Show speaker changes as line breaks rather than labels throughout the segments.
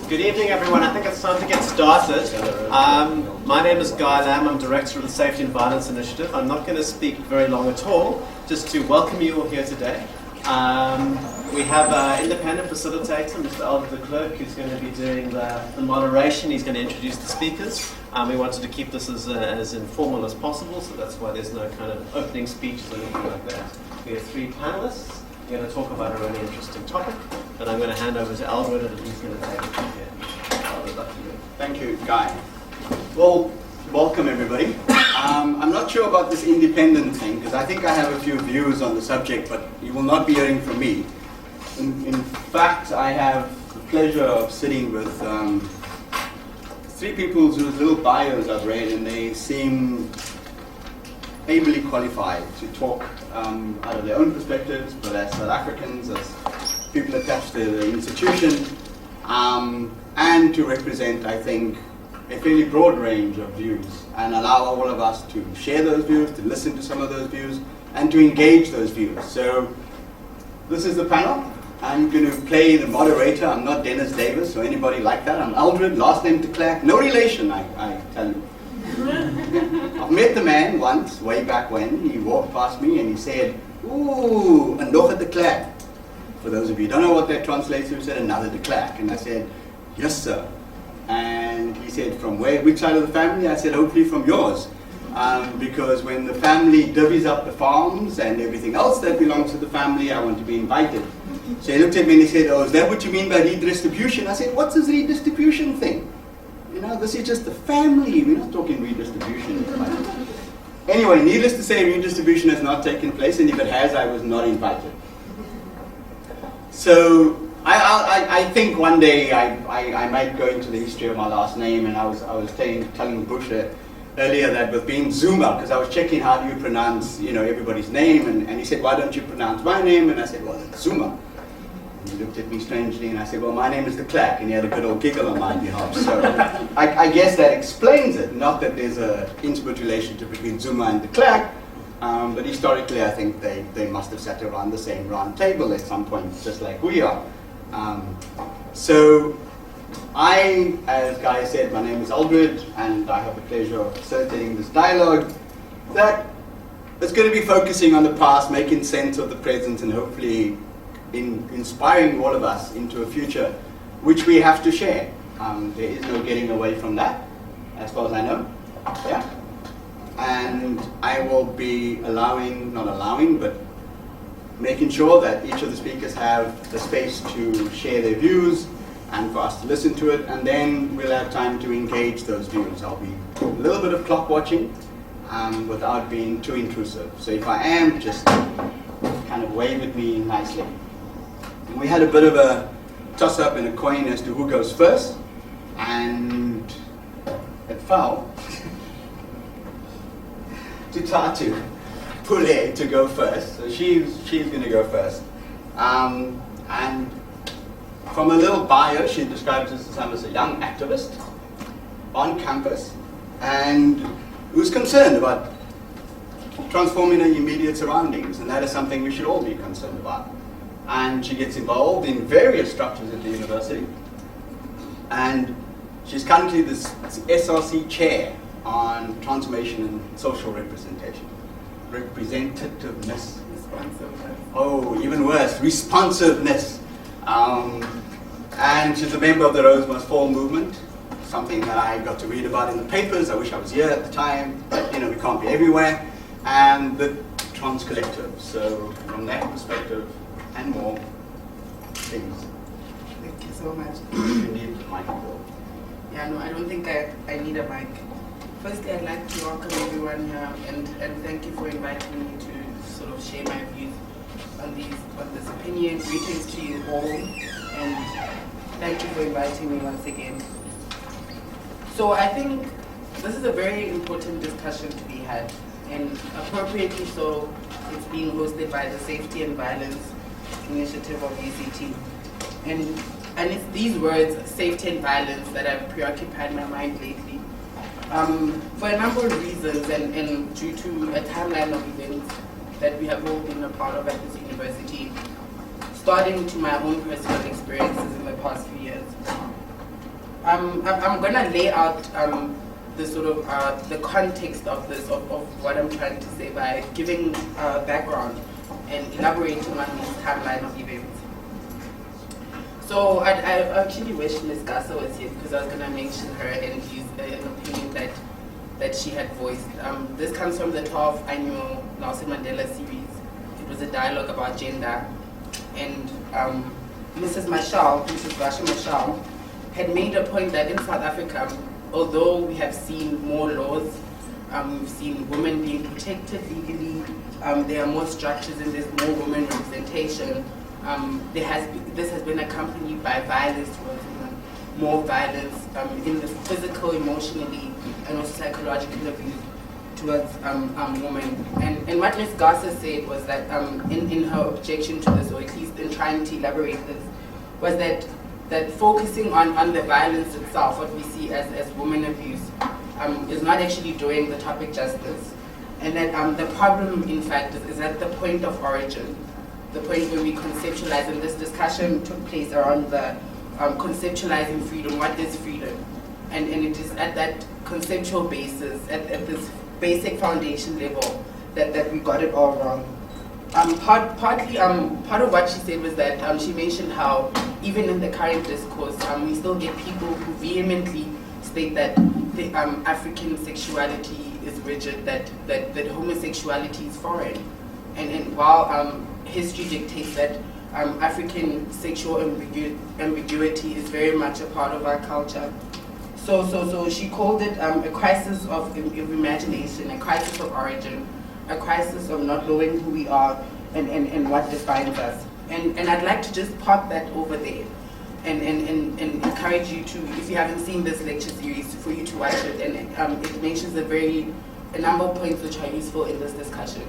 Good evening, everyone. I think it's time to get started. My name is Guy Lamb. I'm Director of the Safety and Violence Initiative. I'm not going to speak very long at all, just to welcome you all here today. We have an independent facilitator, Mr. Albert the Clerk, who's going to be doing the moderation. He's going to introduce the speakers. We wanted to keep this as informal as possible, so that's why there's no kind of opening speeches or anything like that. We have three panelists. We're going to talk about a really interesting topic, and I'm going to hand over to Albert, and he's going to take it from here. Albert, up to you.
Thank you, Guy. Well, welcome everybody. I'm not sure about this independent thing, because I think I have a few views on the subject, but you will not be hearing from me. In fact, I have the pleasure of sitting with three people whose little bios I've read, and they seem ably qualified to talk out of their own perspectives, but as South Africans, as people attached to the institution, and to represent, I think, a fairly broad range of views, and allow all of us to share those views, to listen to some of those views, and to engage those views. So this is the panel. I'm going to play the moderator. I'm not Dennis Davis or anybody like that. I'm Aldred, last name de Klerk. No relation, I tell you. I've met the man once, way back when. He walked past me and he said, "Ooh, and nog 'n de Klerk." For those of you who don't know what that translates to, he said, "Another de Klerk." And I said, "Yes, sir." And he said, "From where? Which side of the family?" I said, "Hopefully from yours." Because when the family divvies up the farms and everything else that belongs to the family, I want to be invited. So he looked at me and he said, "Oh, is that what you mean by redistribution?" I said, "What's this redistribution thing? You know, this is just the family. We're not talking redistribution." Anyway, needless to say, redistribution has not taken place, and if it has, I was not invited. So I think one day I might go into the history of my last name, and I was telling Bush earlier that with being Zuma, because I was checking how do you pronounce everybody's name, and he said, "Why don't you pronounce my name?" And I said, "Well, it's Zuma." And he looked at me strangely, and I said, "Well, my name is de Klerk," and he had a good old giggle on my behalf. So I guess that explains it. Not that there's an intimate relationship between Zuma and de Klerk, but historically I think they must have sat around the same round table at some point, just like we are. So as Guy said, my name is Aldred, and I have the pleasure of facilitating this dialogue that is going to be focusing on the past, making sense of the present, and hopefully inspiring all of us into a future which we have to share. There is no getting away from that, as far as I know. Yeah. And I will be but making sure that each of the speakers have the space to share their views and for us to listen to it, and then we'll have time to engage those views. I'll be a little bit of clock watching without being too intrusive. So if I am, just kind of wave at me nicely. We had a bit of a toss-up and a coin as to who goes first, and it fell to Tatu Pule to go first. So she's going to go first. And from a little bio, she describes herself as a young activist on campus and who's concerned about transforming her immediate surroundings, and that is something we should all be concerned about. And she gets involved in various structures at the university, and she's currently this SRC chair on transformation and social representation. Representativeness.
Responsiveness.
Oh, even worse, responsiveness. And she's a member of the Rose Must Fall movement, something that I got to read about in the papers. I wish I was here at the time, but we can't be everywhere. And the Trans Collective. So from that perspective and more things.
Thank you so much.
You need the microphone.
Yeah, no, I don't think I need a mic. Firstly, I'd like to welcome everyone here and thank you for inviting me to sort of share my views on this opinion. Greetings to you all, and thank you for inviting me once again. So I think this is a very important discussion to be had, and appropriately so, it's being hosted by the Safety and Violence Initiative of UCT. And it's these words, safety and violence, that have preoccupied my mind lately. For a number of reasons, and due to a timeline of events that we have all been a part of at this university, starting to my own personal experiences in the past few years. I'm gonna lay out the sort of the context of this of what I'm trying to say by giving background and elaborating on this timeline of events. So I actually wish Ms. Gasa was here because I was gonna mention her and use an opinion that she had voiced. This comes from the 12th annual Nelson Mandela series. It was a dialogue about gender, and Mrs. Rasha Mashal, had made a point that in South Africa, although we have seen more laws, we've seen women being protected legally, there are more structures and there's more women representation, this has been accompanied by violence towards women, more violence in the physical, emotionally, and also psychological abuse towards women. And what Ms. Gasa said was that in her objection to this, or at least in trying to elaborate this, was that focusing on the violence itself, what we see as women abuse, is not actually doing the topic justice. And that the problem, in fact, is at the point of origin, the point where we conceptualize, and this discussion took place around the conceptualizing freedom. What is freedom? And it is at that conceptual basis, at this basic foundation level, that we got it all wrong. Part of what she said was that she mentioned how even in the current discourse, we still get people who vehemently state that the African sexuality is rigid, that homosexuality is foreign, and while history dictates that African sexual ambiguity is very much a part of our culture. So she called it a crisis of imagination, a crisis of origin, a crisis of not knowing who we are and what defines us. And I'd like to just park that over there and encourage you to, if you haven't seen this lecture series, for you to watch it. And it mentions a number of points which are useful in this discussion.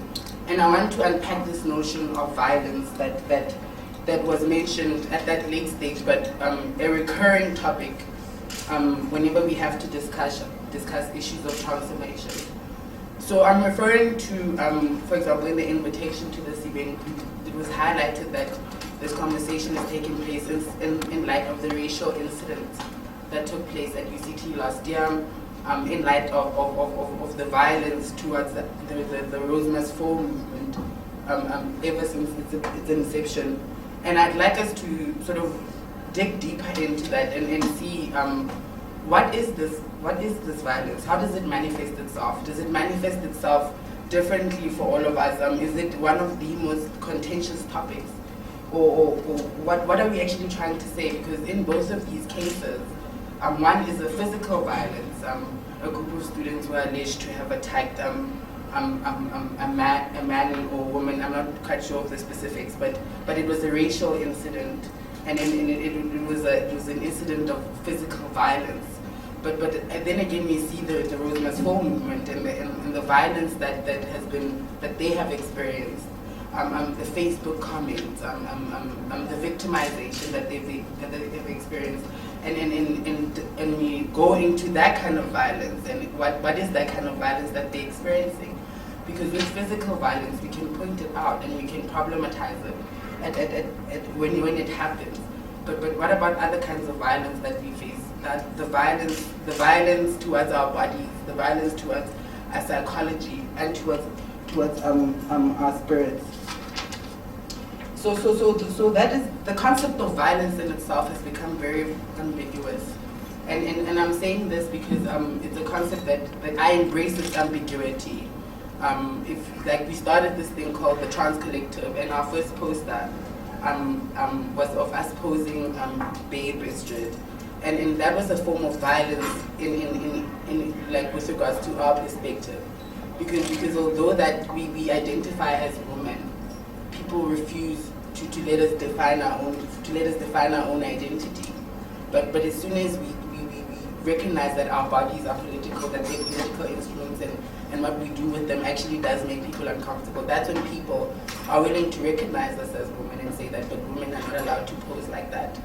And I want to unpack this notion of violence that was mentioned at that late stage, but a recurring topic whenever we have to discuss issues of transformation. So I'm referring to, for example, in the invitation to this event, it was highlighted that this conversation is taking place in light of the racial incidents that took place at UCT last year, in light of the violence towards the Rose Must Fall movement ever since its inception. And I'd like us to sort of dig deeper into that and see what is this violence? How does it manifest itself? Does it manifest itself differently for all of us? Is it one of the most contentious topics? Or what are we actually trying to say? Because in both of these cases, one is a physical violence. A group of students were alleged to have attacked a man or woman. I'm not quite sure of the specifics, but it was a racial incident, and it was an incident of physical violence. But then again, we see the Rose Must Fall movement and the violence that they have experienced, the Facebook comments, the victimization that they've experienced, and we go into that kind of violence, and what is that kind of violence that they're experiencing? Because with physical violence, we can point it out and we can problematize it when it happens. But what about other kinds of violence that we face? That the violence towards our bodies, the violence towards our psychology, and towards our spirits. So that is the concept of violence in itself has become very ambiguous, and I'm saying this because it's a concept that I embrace its ambiguity. If like we started this thing called the Trans Collective, and our first poster was of us posing bare breasted. And that was a form of violence in like with regards to our perspective, because although that we identify as women, people refuse to let us define our own identity. But as soon as we recognize that our bodies are political, that they're political instruments, and what we do with them actually does make people uncomfortable, that's when people are willing to recognize us as women and say that, but women are not allowed to pose like that.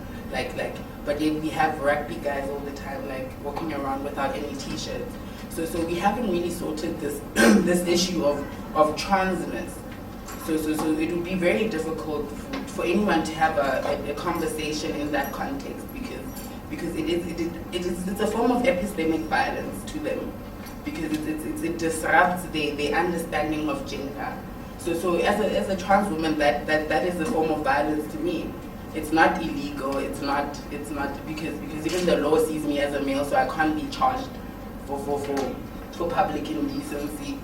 But yet we have rugby guys all the time, like walking around without any t-shirts. So we haven't really sorted this this issue of transness. So it would be very difficult for anyone to have a conversation in that context, because it it's a form of epistemic violence to them, because it disrupts their understanding of gender. So as a trans woman, that is a form of violence to me. It's not illegal. It's not because even the law sees me as a male, so I can't be charged for public indecency.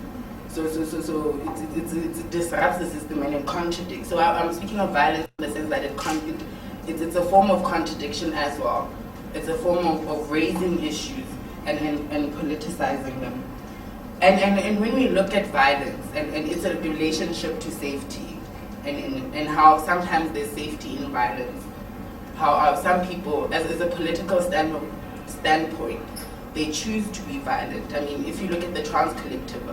So it disrupts the system and it contradicts. So I'm speaking of violence in the sense that it's a form of contradiction as well. It's a form of raising issues and politicizing them. And when we look at violence and its a relationship to safety and how sometimes there's safety in violence, how some people, as a political standpoint, they choose to be violent. I mean, if you look at the trans collective,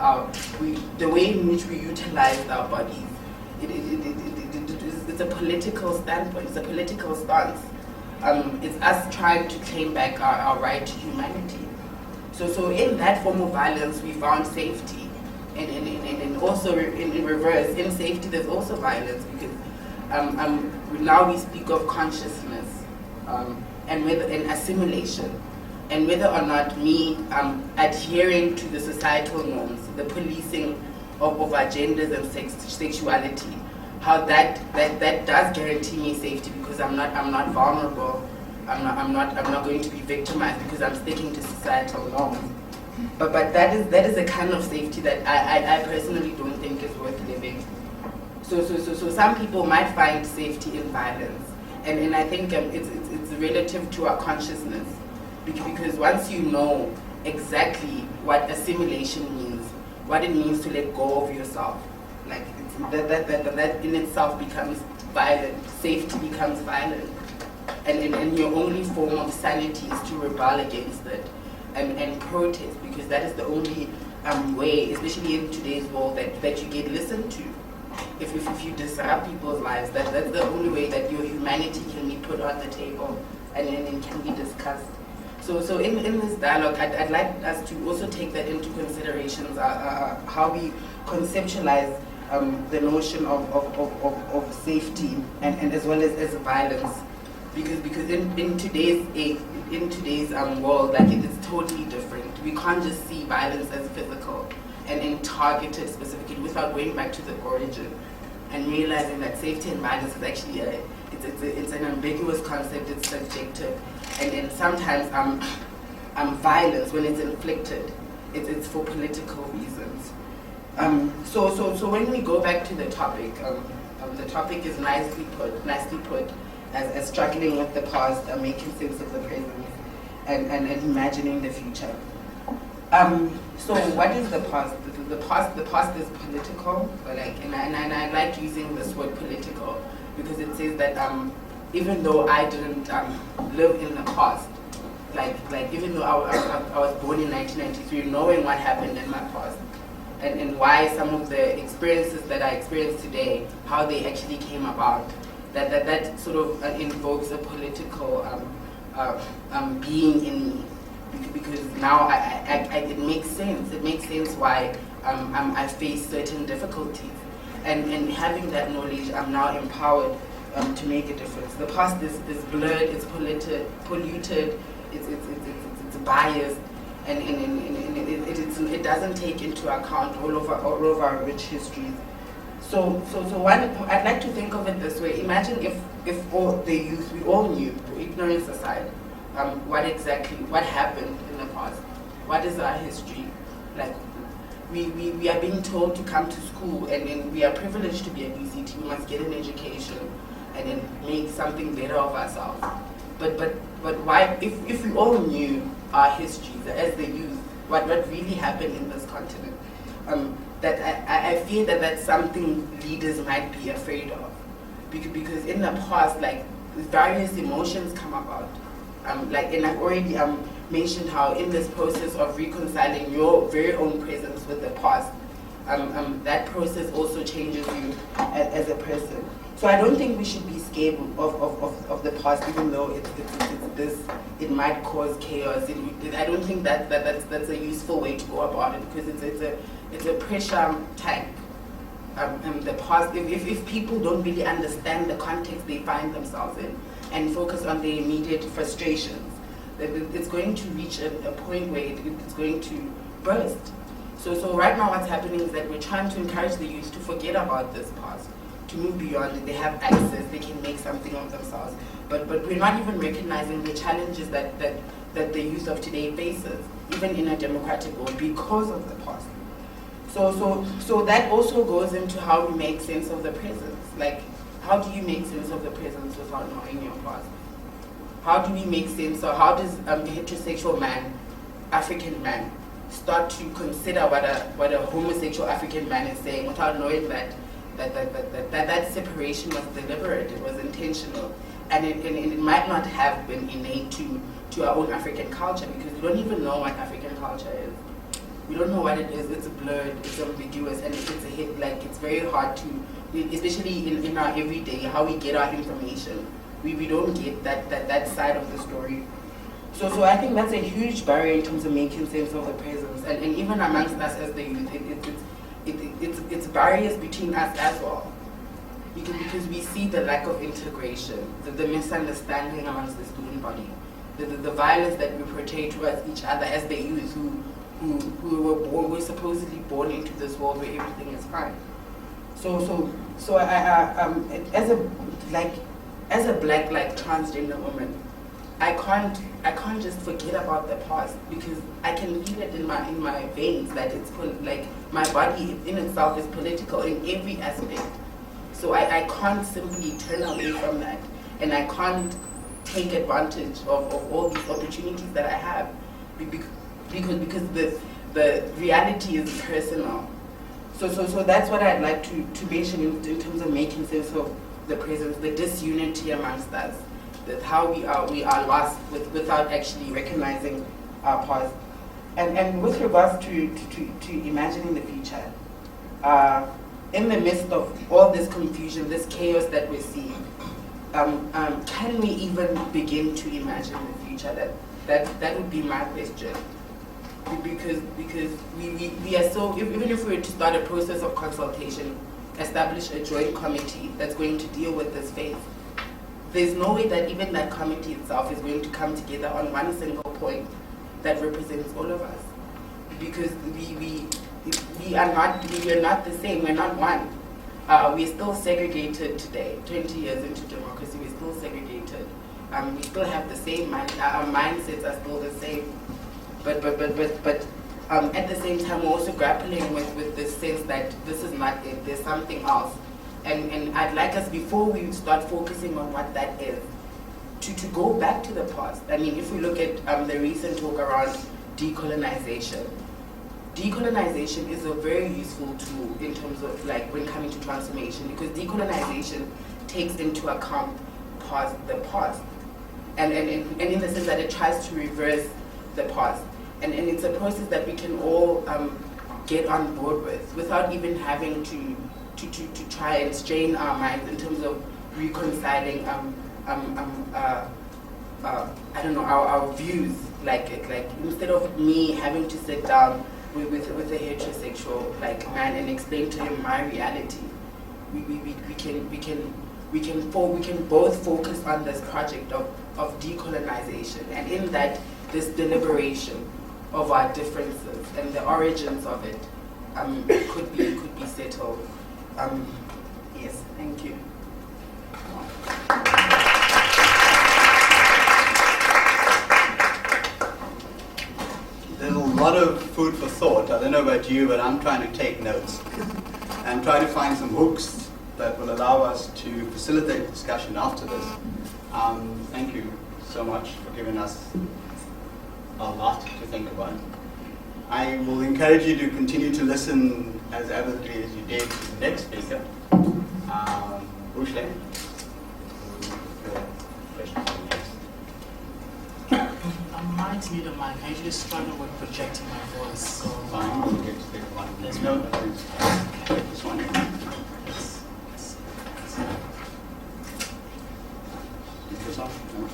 the way in which we utilize our bodies, it's a political standpoint, it's a political stance. It's us trying to claim back our right to humanity. So in that form of violence, we found safety. And also in reverse, in safety, there's also violence, because now we speak of consciousness and assimilation. And whether or not me adhering to the societal norms, the policing of our genders and sexuality, how that does guarantee me safety, because I'm not vulnerable. I'm not going to be victimized because I'm sticking to societal norms. But that is a kind of safety that I personally don't think is worth living. So some people might find safety in violence, and I think it's relative to our consciousness. Because once you know exactly what assimilation means, what it means to let go of yourself, like that in itself becomes violent. Safety becomes violent, and your only form of sanity is to rebel against it and protest, because that is the only way, especially in today's world, that you get listened to. If you disrupt people's lives, that's the only way that your humanity can be put on the table and can be discussed. So in this dialogue, I'd like us to also take that into consideration, how we conceptualize the notion of safety and as well as violence, because in today's world, like it's totally different. We can't just see violence as physical and targeted specifically without going back to the origin and realizing that safety and violence is actually it's an ambiguous concept. It's subjective. And sometimes violence, when it's inflicted, it's for political reasons. So when we go back to the topic is nicely put as struggling with the past, making sense of the present, and imagining the future. So what is the past? The past is political, and I like using this word political, because it says that even though I didn't live in the past, like even though I was born in 1993, knowing what happened in my past and why some of the experiences that I experience today, how they actually came about, that sort of invokes a political being in me, because now it makes sense. It makes sense why I face certain difficulties, and having that knowledge, I'm now empowered to make a difference. The past is blurred, it's polluted, it's biased, and it doesn't take into account all of our rich histories. So one, I'd like to think of it this way. Imagine if all the youth, we all knew, ignorance aside, what happened in the past. What is our history? Like, we are being told to come to school, and then we are privileged to be at UCT. We must get an education and then make something better of ourselves. But why, if we all knew our histories as the youth, what really happened in this continent, that I feel that that's something leaders might be afraid of, because in the past, like, various emotions come about, and I've already mentioned how in this process of reconciling your very own presence with the past, that process also changes you as a person. So I don't think we should be scared of the past, even though it might cause chaos. I don't think that's a useful way to go about it, because it's a pressure tank. The past, if people don't really understand the context they find themselves in and focus on their immediate frustrations, it's going to reach a point where it's going to burst. So right now what's happening is that we're trying to encourage the youth to forget about this past, to move beyond it. They have access, they can make something of themselves. But we're not even recognizing the challenges that the youth of today faces, even in a democratic world, because of the past. So that also goes into how we make sense of the present. Like, how do you make sense of the present without knowing your past? How do we make sense, or how does a heterosexual man, African man, start to consider what a homosexual African man is saying without knowing that separation was deliberate, it was intentional, and it might not have been innate to our own African culture, because we don't even know what African culture is. We don't know what it is. It's blurred, it's ambiguous, and it's very hard to, especially in our everyday, how we get our information. We don't get that side of the story. So I think that's a huge barrier in terms of making sense of the presence, and even amongst us as the youth, it's barriers between us as well, because we see the lack of integration, the misunderstanding amongst the student body, the violence that we portray towards each other as the youth who were supposedly born into this world where everything is fine. So I as a black transgender woman, I can't just forget about the past, because I can feel it in my veins that it's like my body in itself is political in every aspect. So I can't simply turn away from that, and I can't take advantage of all these opportunities that I have, because the reality is personal. So that's what I'd like to mention in terms of making sense of the presence, the disunity amongst us, that how we are lost without actually recognizing our past. And with regards to imagining the future, in the midst of all this confusion, this chaos that we're seeing, can we even begin to imagine the future? That would be my question. Because we are so, even if we were to start a process of consultation, establish a joint committee that's going to deal with this phase, there's no way that even that committee itself is going to come together on one single point that represents all of us. Because we are not the same, we're not one. We're still segregated today, 20 years into democracy, we're still segregated. We still have the same mind, our mindsets are still the same. But at the same time, we're also grappling with this sense that this is not it, there's something else. And I'd like us, before we start focusing on what that is, to go back to the past. I mean, if we look at the recent talk around decolonization, decolonization is a very useful tool in terms of when coming to transformation, because decolonization takes into account the past. And in the sense that it tries to reverse the past. And it's a process that we can all get on board with without even having to try and strain our minds in terms of reconciling I don't know, our views. Like instead of me having to sit down with a heterosexual man and explain to him my reality, we can both focus on this project of decolonization, and in that, this deliberation of our differences and the origins of it could be settled. Yes, thank you.
There's a lot of food for thought. I don't know about you, but I'm trying to take notes and try to find some hooks that will allow us to facilitate discussion after this. Thank you so much for giving us a lot to think about. I will encourage you to continue to listen as avidly as you did to the next speaker, Rushle.
I might need a mic. I usually struggle with projecting my voice. So
Fine, we'll get to pick one.
There's
No,
no-
this one.
Yes.
This one? No?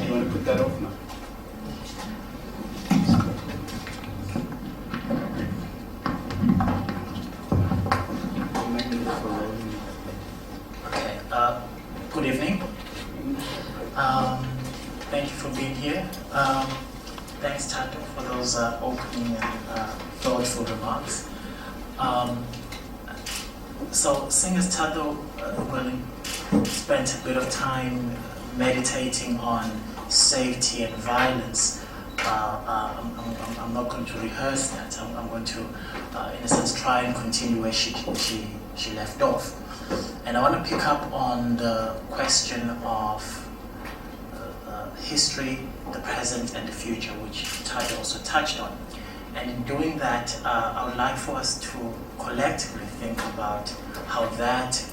You want to put that off now? We'll make it
Okay, good evening. Thank you for being here. Thanks, Tato, for those opening and thoughtful remarks. So, seeing as Tato spent a bit of time meditating on safety and violence, I'm not going to rehearse that. I'm going to, in a sense, try and continue where she left off. And I want to pick up on the question of history, the present, and the future, which Tato also touched on. And in doing that, I would like for us to collectively think about how that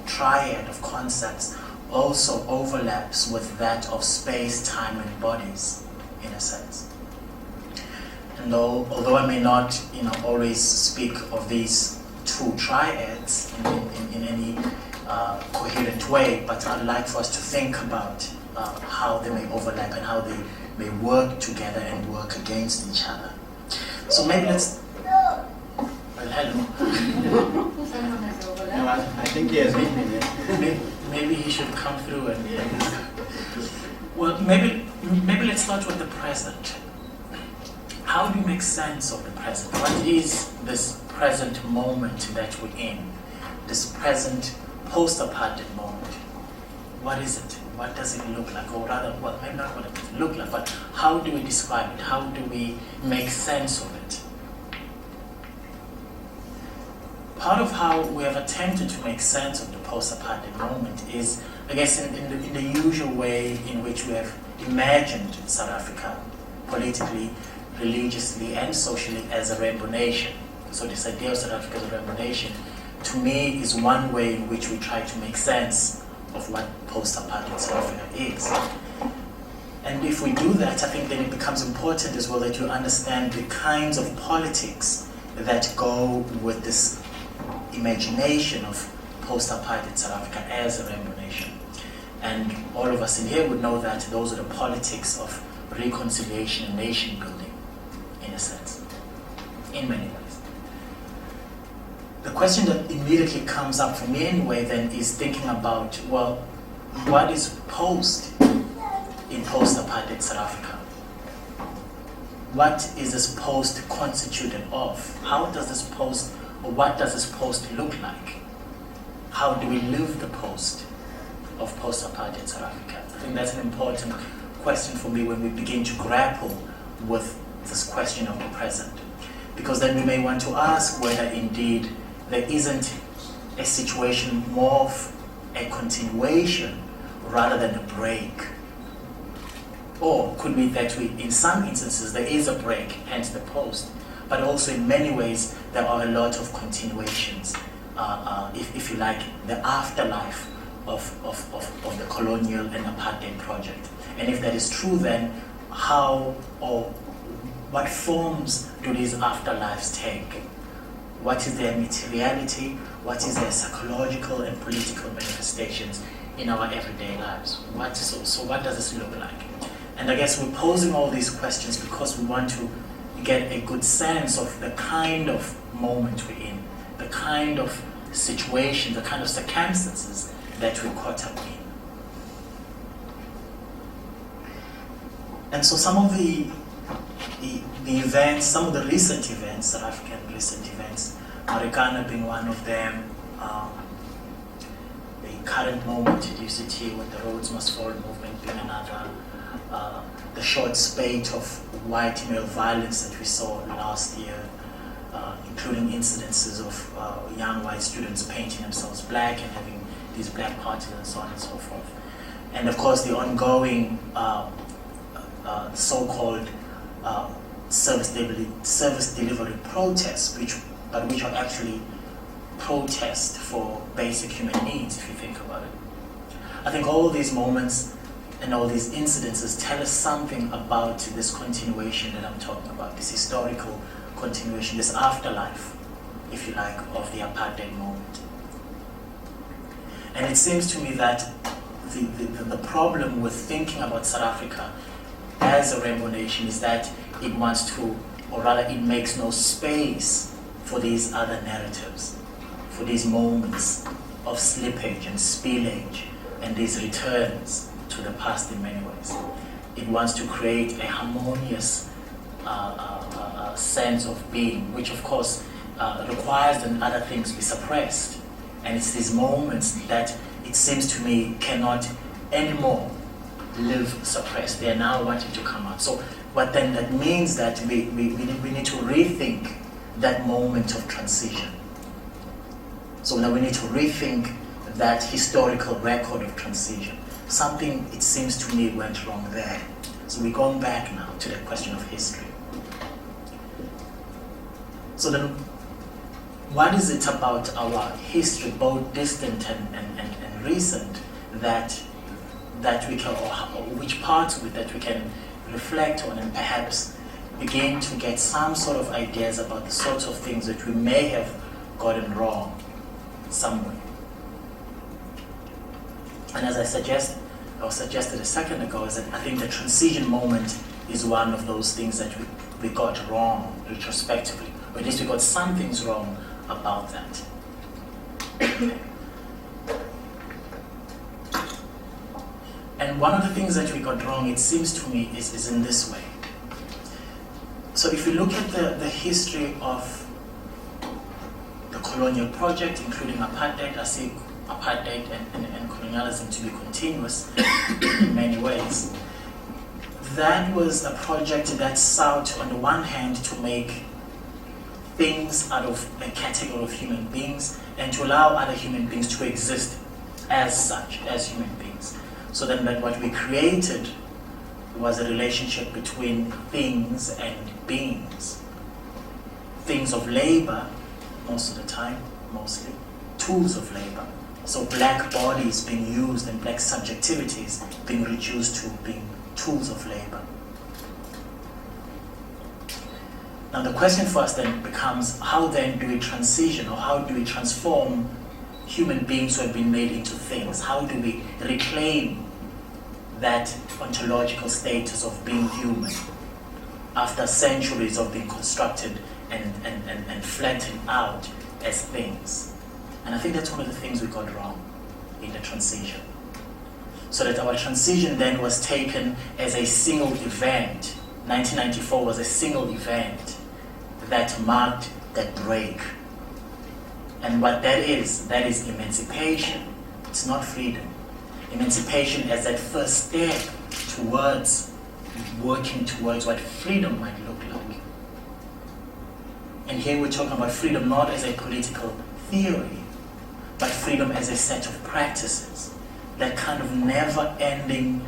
triad of concepts also overlaps with that of space, time, and bodies, in a sense. And although I may not, always speak of these two triads in any coherent way, but I'd like for us to think about how they may overlap and how they may work together and work against each other. So maybe let's. Well, hello.
No, I think he has been here.
Maybe he should come through and. Well, maybe let's start with the present. How do you make sense of the present? What is this present moment that we're in? This present post-apartheid moment? What is it? What does it look like? Or rather, well, maybe not what it looks like, but how do we describe it? How do we make sense of it? Part of how we have attempted to make sense of the post-apartheid moment is, I guess, in the usual way in which we have imagined South Africa politically, religiously, and socially as a rainbow nation. So this idea of South Africa as a rainbow nation, to me, is one way in which we try to make sense of what post-apartheid South Africa is. And if we do that, I think then it becomes important as well that you understand the kinds of politics that go with this imagination of post-apartheid South Africa as a rainbow nation. And all of us in here would know that those are the politics of reconciliation and nation building, in a sense, in many ways. The question that immediately comes up for me anyway then is thinking about, well, what is post in post-apartheid South Africa? What is this post constituted of? How does this post, or what does this post look like? How do we live the post of post-apartheid South Africa? I think that's an important question for me when we begin to grapple with this question of the present. Because then we may want to ask whether indeed there isn't a situation more of a continuation rather than a break. Or could be that in some instances there is a break, hence the post, but also in many ways there are a lot of continuations, if you like, the afterlife of the colonial and apartheid project. And if that is true, then how or what forms do these afterlives take? What is their materiality? What is their psychological and political manifestations in our everyday lives? So what does this look like? And I guess we're posing all these questions because we want to get a good sense of the kind of moment we're in, the kind of situation, the kind of circumstances that we're caught up in. And so some of the events, some of the recent events, South African recent events, Marikana being one of them, the current moment at UCT with the Rhodes Must Fall movement being another, the short spate of white male violence that we saw last year, including incidences of young white students painting themselves black and having these black parties and so on and so forth. And of course the ongoing so-called service delivery protests, which are actually protests for basic human needs, if you think about it. I think all these moments and all these incidences tell us something about this continuation that I'm talking about, this historical continuation, this afterlife, if you like, of the apartheid moment. And it seems to me that the problem with thinking about South Africa as a rainbow nation is that it wants to, or rather it makes no space for these other narratives, for these moments of slippage and spillage and these returns to the past in many ways. It wants to create a harmonious sense of being, which of course requires that other things be suppressed. And it's these moments that it seems to me cannot anymore live suppressed. They are now wanting to come out. So what then that means that we need to rethink that moment of transition. So now we need to rethink that historical record of transition. Something, it seems to me, went wrong there. So we're going back now to the question of history. So then, what is it about our history, both distant and recent, that we can, or which parts of it that we can reflect on and perhaps begin to get some sort of ideas about the sorts of things that we may have gotten wrong somewhere? And as I suggested a second ago, is that I think the transition moment is one of those things that we got wrong retrospectively, or at least we got some things wrong about that. And one of the things that we got wrong, it seems to me, is in this way. So if you look at the history of the colonial project, including apartheid, I see apartheid and colonialism to be continuous in many ways. That was a project that sought, on the one hand, to make things out of a category of human beings and to allow other human beings to exist as such, as human beings. So then that what we created was a relationship between things and beings. Things of labor, most of the time, mostly, tools of labor. So black bodies being used and black subjectivities being reduced to being tools of labor. Now the question for us then becomes, how then do we transition, or how do we transform human beings who have been made into things? How do we reclaim that ontological status of being human after centuries of being constructed and flattened out as things? And I think that's one of the things we got wrong in the transition. So that our transition then was taken as a single event. 1994 was a single event that marked that break. And what that is emancipation. It's not freedom. Emancipation as that first step towards working towards what freedom might look like. And here we're talking about freedom not as a political theory, but freedom as a set of practices, that kind of never-ending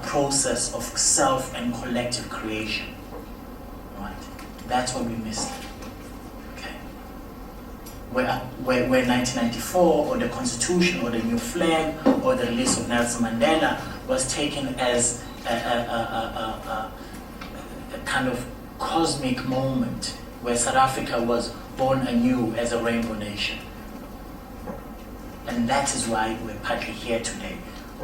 process of self and collective creation. Right? That's what we missed. Okay. Where 1994, or the Constitution, or the new flag, or the release of Nelson Mandela was taken as a kind of cosmic moment where South Africa was born anew as a rainbow nation. And that is why we're partly here today.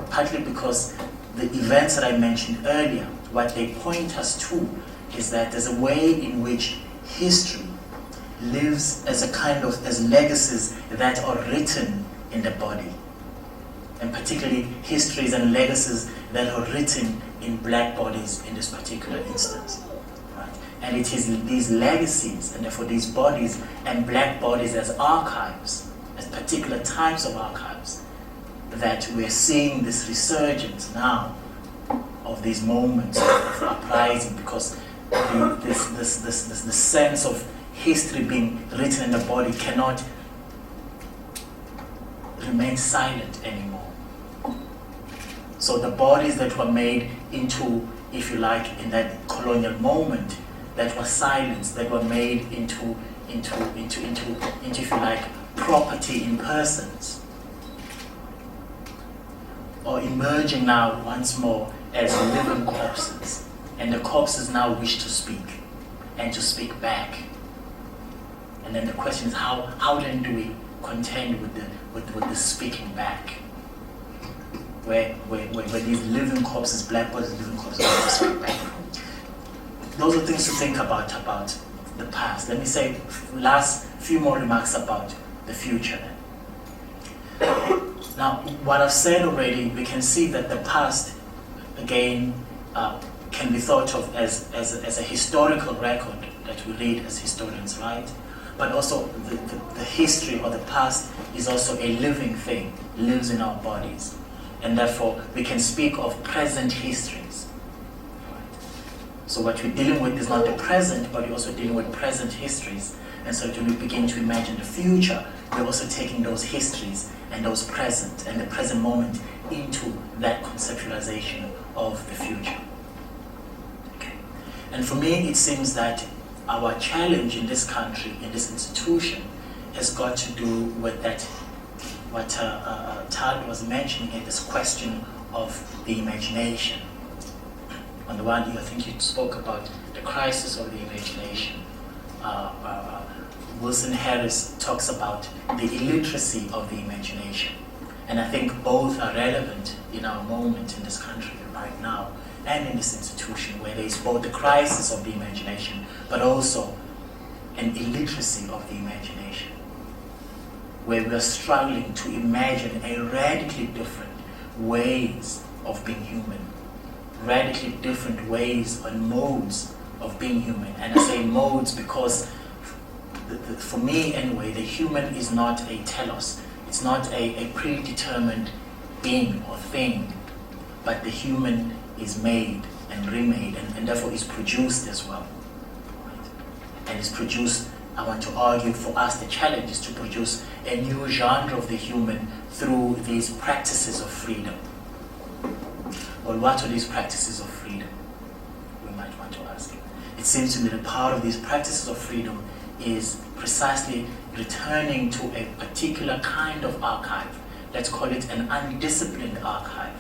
Partly because the events that I mentioned earlier, what they point us to is that there's a way in which history lives as a kind of, as legacies that are written in the body. And particularly histories and legacies that are written in black bodies in this particular instance. Right? And it is these legacies, and therefore these bodies and black bodies as archives, as particular types of archives, that we're seeing this resurgence now of these moments of uprising, because the sense of history being written in the body cannot remain silent anymore. So the bodies that were made into, if you like, in that colonial moment, that were silenced, that were made into if you like, property in persons, or emerging now once more as living corpses, and the corpses now wish to speak and to speak back. And then the question is, how then do we contend with the speaking back, where these living corpses, black bodies, living corpses, want to speak back? Those are things to think about the past. Let me say last few more remarks about the future then. Now, what I've said already, we can see that the past, again, can be thought of as a historical record that we read as historians, right? But also the history or the past is also a living thing, lives in our bodies. And therefore, we can speak of present histories. Right? So what we're dealing with is not the present, but we're also dealing with present histories. And so when we begin to imagine the future, we're also taking those histories and those present and the present moment into that conceptualization of the future. Okay. And for me, it seems that our challenge in this country, in this institution, has got to do with that, what Tad was mentioning here, this question of the imagination. On the one hand, I think you spoke about the crisis of the imagination. Wilson Harris talks about the illiteracy of the imagination. And I think both are relevant in our moment in this country right now and in this institution, where there is both the crisis of the imagination, but also an illiteracy of the imagination, where we are struggling to imagine a radically different ways of being human, radically different ways and modes of being human. And I say modes because, for me anyway, the human is not a telos. It's not a predetermined being or thing, but the human is made and remade and therefore is produced as well. Right? And is produced, I want to argue for us, the challenge is to produce a new genre of the human through these practices of freedom. Well, what are these practices of freedom? We might want to ask. It seems to me that part of these practices of freedom is precisely returning to a particular kind of archive. Let's call it an undisciplined archive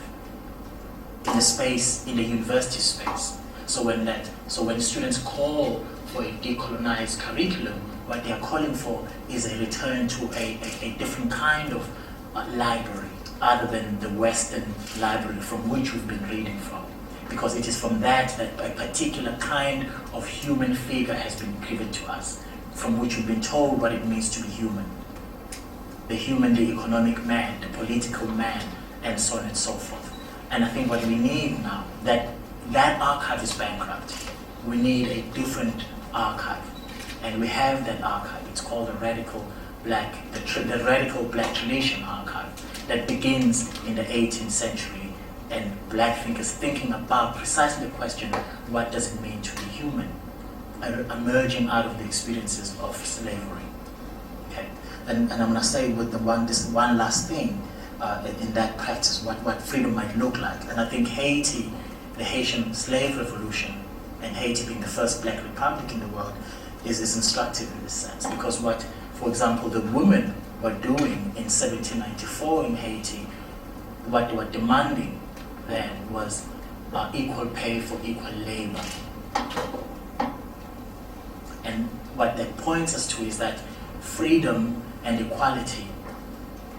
in the space, in the university space. So when students call for a decolonized curriculum, what they are calling for is a return to a different kind of library, other than the Western library from which we've been reading from. Because it is from that a particular kind of human figure has been given to us, from which we've been told what it means to be human. The human, the economic man, the political man, and so on and so forth. And I think what we need now, that archive is bankrupt. We need a different archive. And we have that archive. It's called the Radical Black Tradition Archive, that begins in the 18th century, and Black thinkers thinking about precisely the question, what does it mean to be human, emerging out of the experiences of slavery. Okay, and I'm going to say with this one last thing in that practice, what freedom might look like. And I think Haiti, the Haitian slave revolution, and Haiti being the first Black republic in the world, is instructive in this sense. Because what, for example, the women were doing in 1794 in Haiti, what they were demanding then was equal pay for equal labor. And what that points us to is that freedom and equality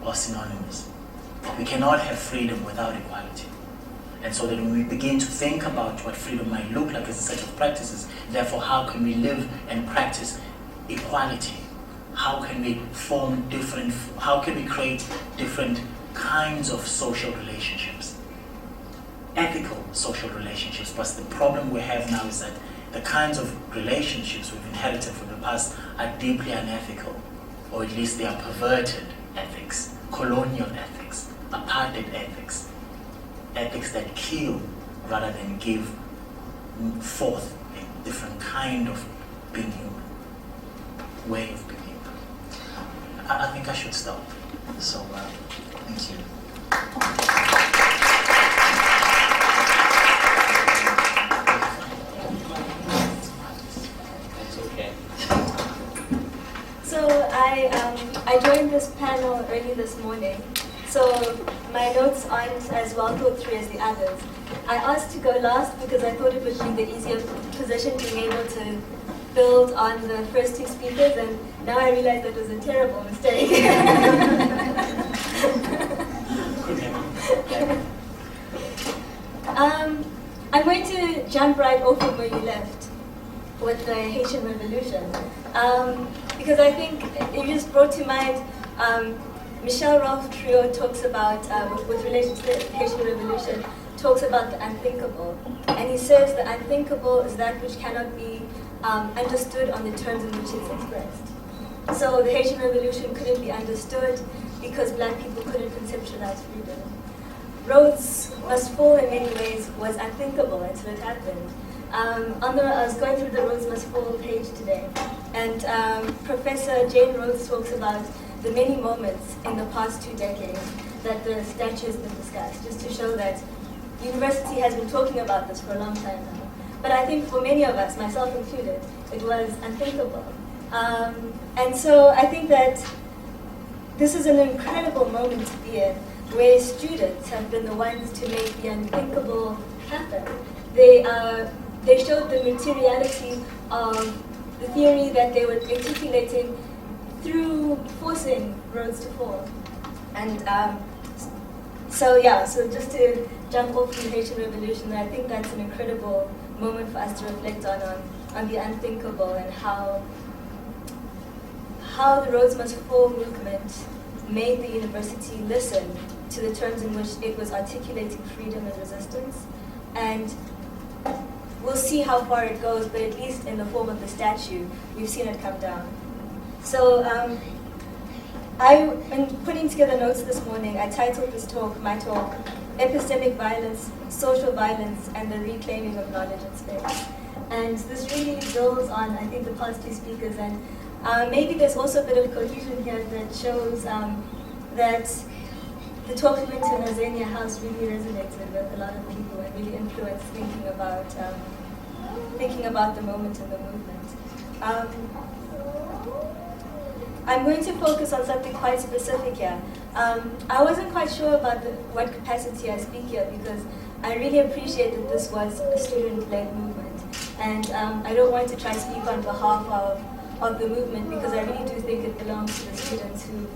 are synonymous. We cannot have freedom without equality. And so that when we begin to think about what freedom might look like as a set of practices, therefore how can we live and practice equality? How can we how can we create different kinds of social relationships? Ethical social relationships. But the problem we have now is that the kinds of relationships we've inherited from the past are deeply unethical, or at least they are perverted ethics, colonial ethics, apartheid ethics, ethics that kill rather than give forth a different kind of being human, way of being human. I think I should stop. So, thank you.
So I joined this panel early this morning, so my notes aren't as well thought through as the others. I asked to go last because I thought it would be the easier position, being able to build on the first two speakers, and now I realize that was a terrible mistake. I'm going to jump right off from where you left with the Haitian Revolution, because I think it just brought to mind Michel Rolfe Trio talks about, with relation to the Haitian Revolution, talks about the unthinkable. And he says the unthinkable is that which cannot be understood on the terms in which it's expressed. So the Haitian Revolution couldn't be understood because black people couldn't conceptualize freedom. Rhodes Must Fall in many ways was unthinkable until it happened. I was going through the Rhodes Must Fall page today, and Professor Jane Rhodes talks about the many moments in the past 2 decades that the statue has been discussed, just to show that the university has been talking about this for a long time now. But I think for many of us, myself included, it was unthinkable. And so I think that this is an incredible moment to be in, where students have been the ones to make the unthinkable happen. They showed the materiality of the theory that they were articulating through forcing Rhodes to fall. And so just to jump off the Haitian Revolution, I think that's an incredible moment for us to reflect on the unthinkable and how the Rhodes Must Fall movement made the university listen to the terms in which it was articulating freedom and resistance. And we'll see how far it goes, but at least in the form of the statue, we've seen it come down. So in putting together notes this morning, I titled my talk, Epistemic Violence, Social Violence, and the Reclaiming of Knowledge in Space. And this really builds on, I think, the past 2 speakers, and maybe there's also a bit of cohesion here that shows that the talk we went to in Azania House really resonated with a lot of people and really influenced thinking about the moment and the movement. I'm going to focus on something quite specific here. I wasn't quite sure about what capacity I speak here because I really appreciate that this was a student-led movement. And I don't want to try to speak on behalf of the movement because I really do think it belongs to the students who,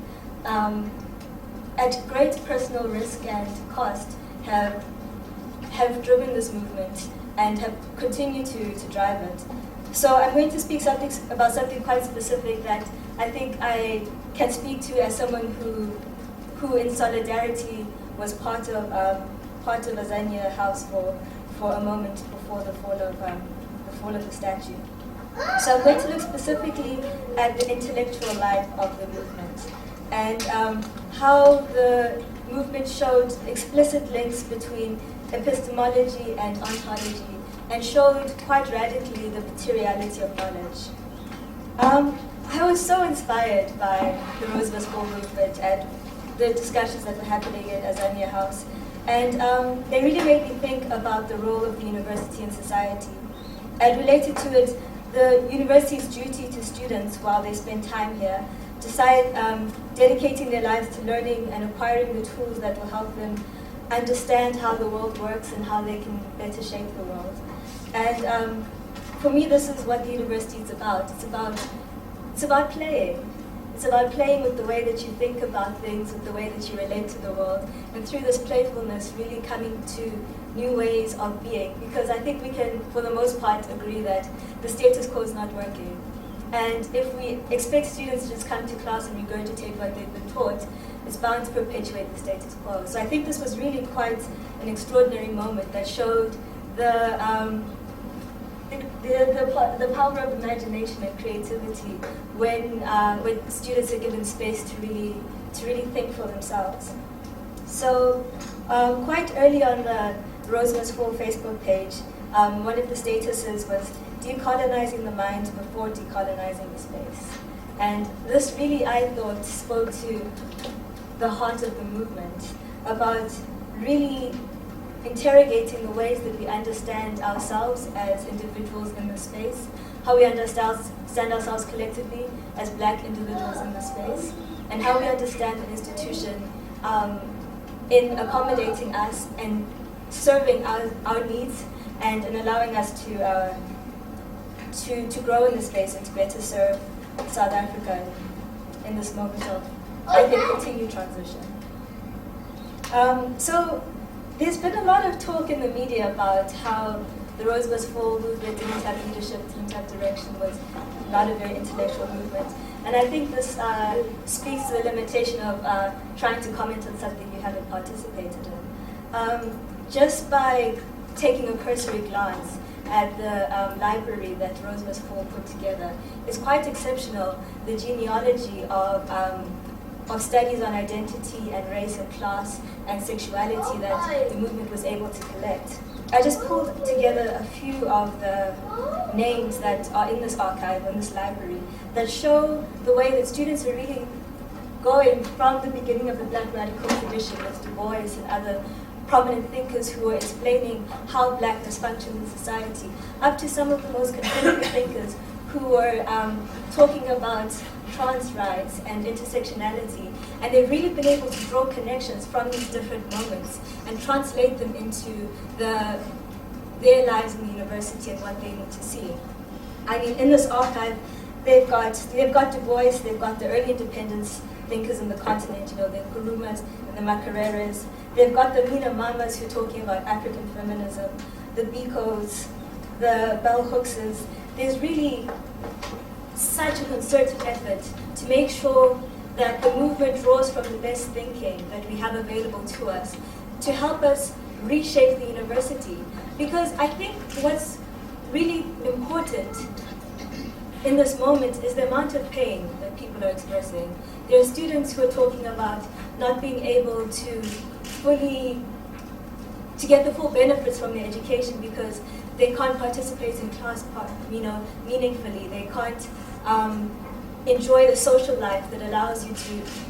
at great personal risk and cost, have driven this movement and have continued to drive it. So I'm going to speak about something quite specific that I think I can speak to as someone who in solidarity was part of Azania House for a moment before the fall of the statue. So I'm going to look specifically at the intellectual life of the movement and how the movement showed explicit links between epistemology and ontology and showed quite radically the materiality of knowledge. I was so inspired by the Rhodes Must Fall movement and the discussions that were happening at Azania House. And they really made me think about the role of the university in society. And related to it, the university's duty to students while they spend time here, dedicating their lives to learning and acquiring the tools that will help them understand how the world works and how they can better shape the world. And for me, this is what the university is about. It's about playing. It's about playing with the way that you think about things, with the way that you relate to the world, and through this playfulness, really coming to new ways of being. Because I think we can, for the most part, agree that the status quo is not working. And if we expect students to just come to class and regurgitate what they've been taught, it's bound to perpetuate the status quo. So I think this was really quite an extraordinary moment that showed the power of imagination and creativity when students are given space to really think for themselves. So quite early on the Rhodes Must Fall Facebook page, one of the statuses was decolonizing the mind before decolonizing the space. And this really, I thought, spoke to the heart of the movement about really interrogating the ways that we understand ourselves as individuals in the space, how we understand ourselves collectively as Black individuals in the space, and how we understand an institution in accommodating us and serving our needs and in allowing us to grow in the space and to better serve South Africa in this moment of, I think, continued transition. So there's been a lot of talk in the media about how the Rhodes Must Fall movement didn't have leadership, didn't have direction, was not a very intellectual movement. And I think this speaks to the limitation of trying to comment on something you haven't participated in. Just by taking a cursory glance at the library that Rose Hall put together, is quite exceptional. The genealogy of studies on identity and race and class and sexuality that the movement was able to collect. I just pulled together a few of the names that are in this archive, in this library, that show the way that students are really going from the beginning of the Black radical tradition with Du Bois and other prominent thinkers who were explaining how blackness functions in society, up to some of the most contemporary thinkers who were talking about trans rights and intersectionality. And they've really been able to draw connections from these different moments and translate them into their lives in the university and what they need to see. I mean, in this archive, they've got Du Bois, they've got the early independence thinkers in the continent, you know, the Nkurumas and the Macareras. They've got the Mina Mamas who are talking about African feminism, the Bikos, the Bell Hookses. There's really such a concerted effort to make sure that the movement draws from the best thinking that we have available to us to help us reshape the university. Because I think what's really important in this moment is the amount of pain that people are expressing. There are students who are talking about not being able to get the full benefits from their education because they can't participate in class, meaningfully. They can't enjoy the social life that allows you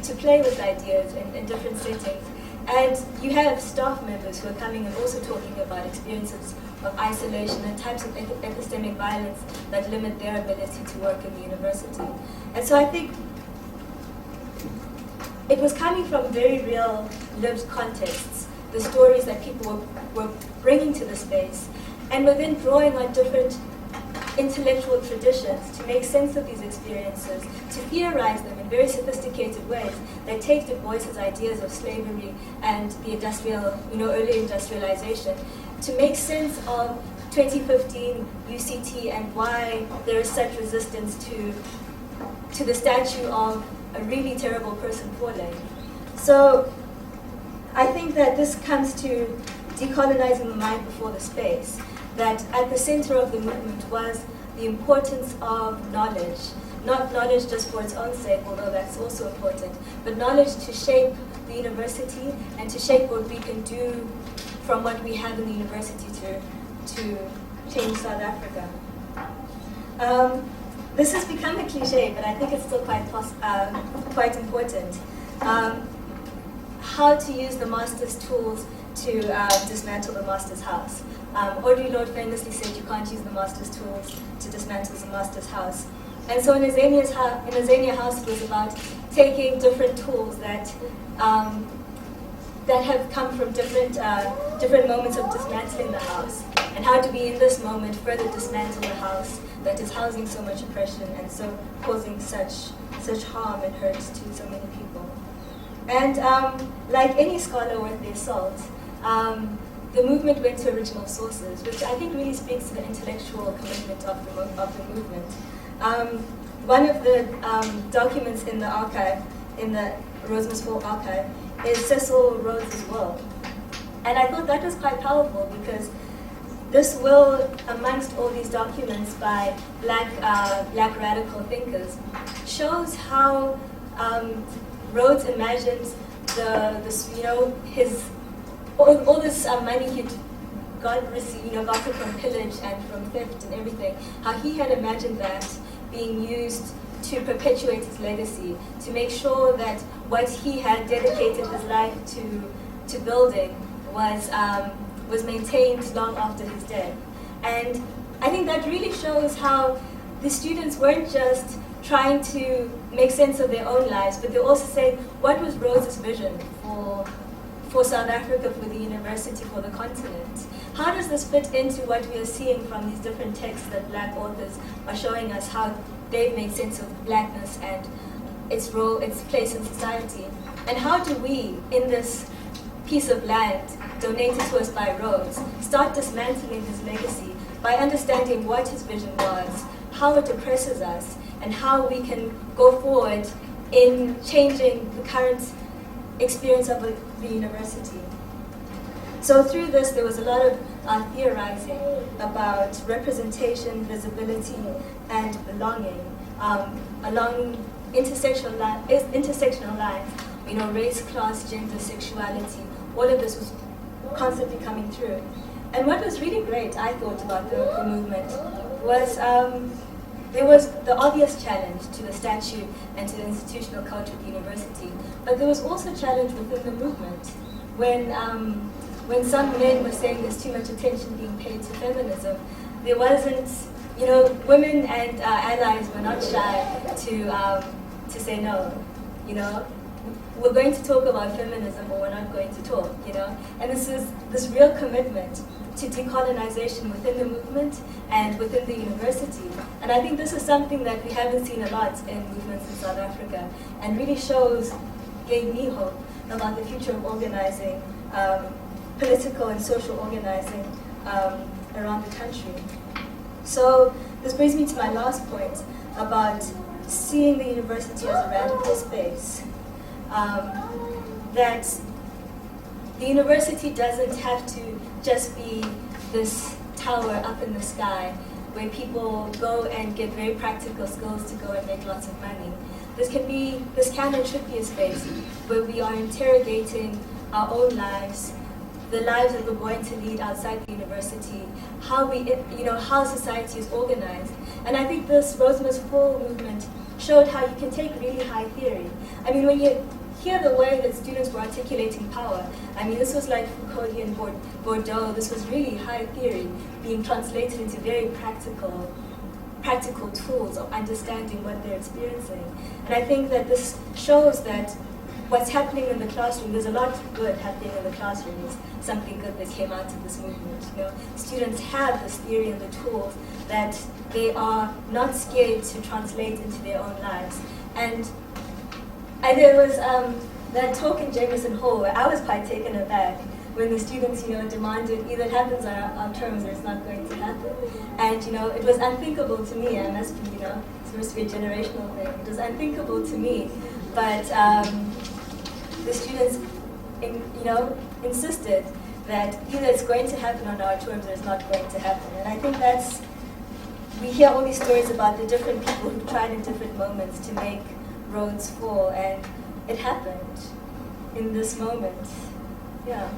to play with ideas in different settings. And you have staff members who are coming and also talking about experiences of isolation and types of epistemic violence that limit their ability to work in the university. And so I think it was coming from very real lived contexts, the stories that people were bringing to the space, and were then drawing on different intellectual traditions to make sense of these experiences, to theorize them in very sophisticated ways that take Du Bois's ideas of slavery and the early industrialization, to make sense of 2015 UCT and why there is such resistance to the statue of a really terrible person falling. So I think that this comes to decolonizing the mind before the space, that at the center of the movement was the importance of knowledge. Not knowledge just for its own sake, although that's also important, but knowledge to shape the university and to shape what we can do from what we have in the university to change South Africa. This has become a cliche, but I think it's still quite important. How to use the master's tools to dismantle the master's house. Audre Lorde famously said you can't use the master's tools to dismantle the master's house. And so in Azania House, it was about taking different tools that have come from different moments of dismantling the house. And how do we, in this moment, further dismantle the house that is housing so much oppression and so causing such harm and hurt to so many people. And like any scholar worth their salt, the movement went to original sources, which I think really speaks to the intellectual commitment of the movement. One of the documents in the archive, in the Rose Hall archive, is Cecil Rhodes' will. And I thought that was quite powerful because this will, amongst all these documents by black radical thinkers, shows how Rhodes imagined all this money he'd gotten from pillage and from theft and everything, how he had imagined that being used to perpetuate his legacy, to make sure that what he had dedicated his life to building was maintained long after his death. And I think that really shows how the students weren't just trying to make sense of their own lives, but they're also saying, what was Rhodes' vision for South Africa, for the university, for the continent? How does this fit into what we are seeing from these different texts that black authors are showing us, how they've made sense of blackness and its role, its place in society? And how do we, in this piece of land donated to us by Rhodes, start dismantling his legacy by understanding what his vision was, how it oppresses us, and how we can go forward in changing the current experience of the university. So through this, there was a lot of theorizing about representation, visibility, and belonging along intersectional lines. You know, race, class, gender, sexuality. All of this was constantly coming through. And what was really great, I thought, about the movement was there was the obvious challenge to the statute and to the institutional culture of the university, but there was also a challenge within the movement. When some men were saying there's too much attention being paid to feminism, there wasn't, you know, women and allies were not shy to say no, you know. We're going to talk about feminism, but we're not going to talk, you know. And this is this real commitment to decolonization within the movement and within the university. And I think this is something that we haven't seen a lot in movements in South Africa, and really gave me hope about the future of organizing, political and social organizing around the country. So this brings me to my last point about seeing the university as a radical space. That the university doesn't have to just be this tower up in the sky where people go and get very practical skills to go and make lots of money. This can and should be a space where we are interrogating our own lives, the lives that we're going to lead outside the university, how society is organized. And I think this Rosemer's Fall movement showed how you can take really high theory. I mean, when you hear the way that students were articulating power, I mean, this was like Foucauldian Bordeaux. This was really high theory being translated into very practical tools of understanding what they're experiencing. And I think that this shows that what's happening in the classroom, there's a lot good happening in the classrooms, something good that came out of this movement. You know, students have this theory and the tools that they are not scared to translate into their own lives. And there was that talk in Jameson Hall where I was quite taken aback when the students, demanded either it happens on our terms or it's not going to happen. And, it was unthinkable to me. I must be, it's supposed to be a generational thing. It was unthinkable to me, but the students, insisted that either it's going to happen on our terms or it's not going to happen. And I think we hear all these stories about the different people who tried in different moments to make Rhodes fall, and it happened in this moment. Yeah.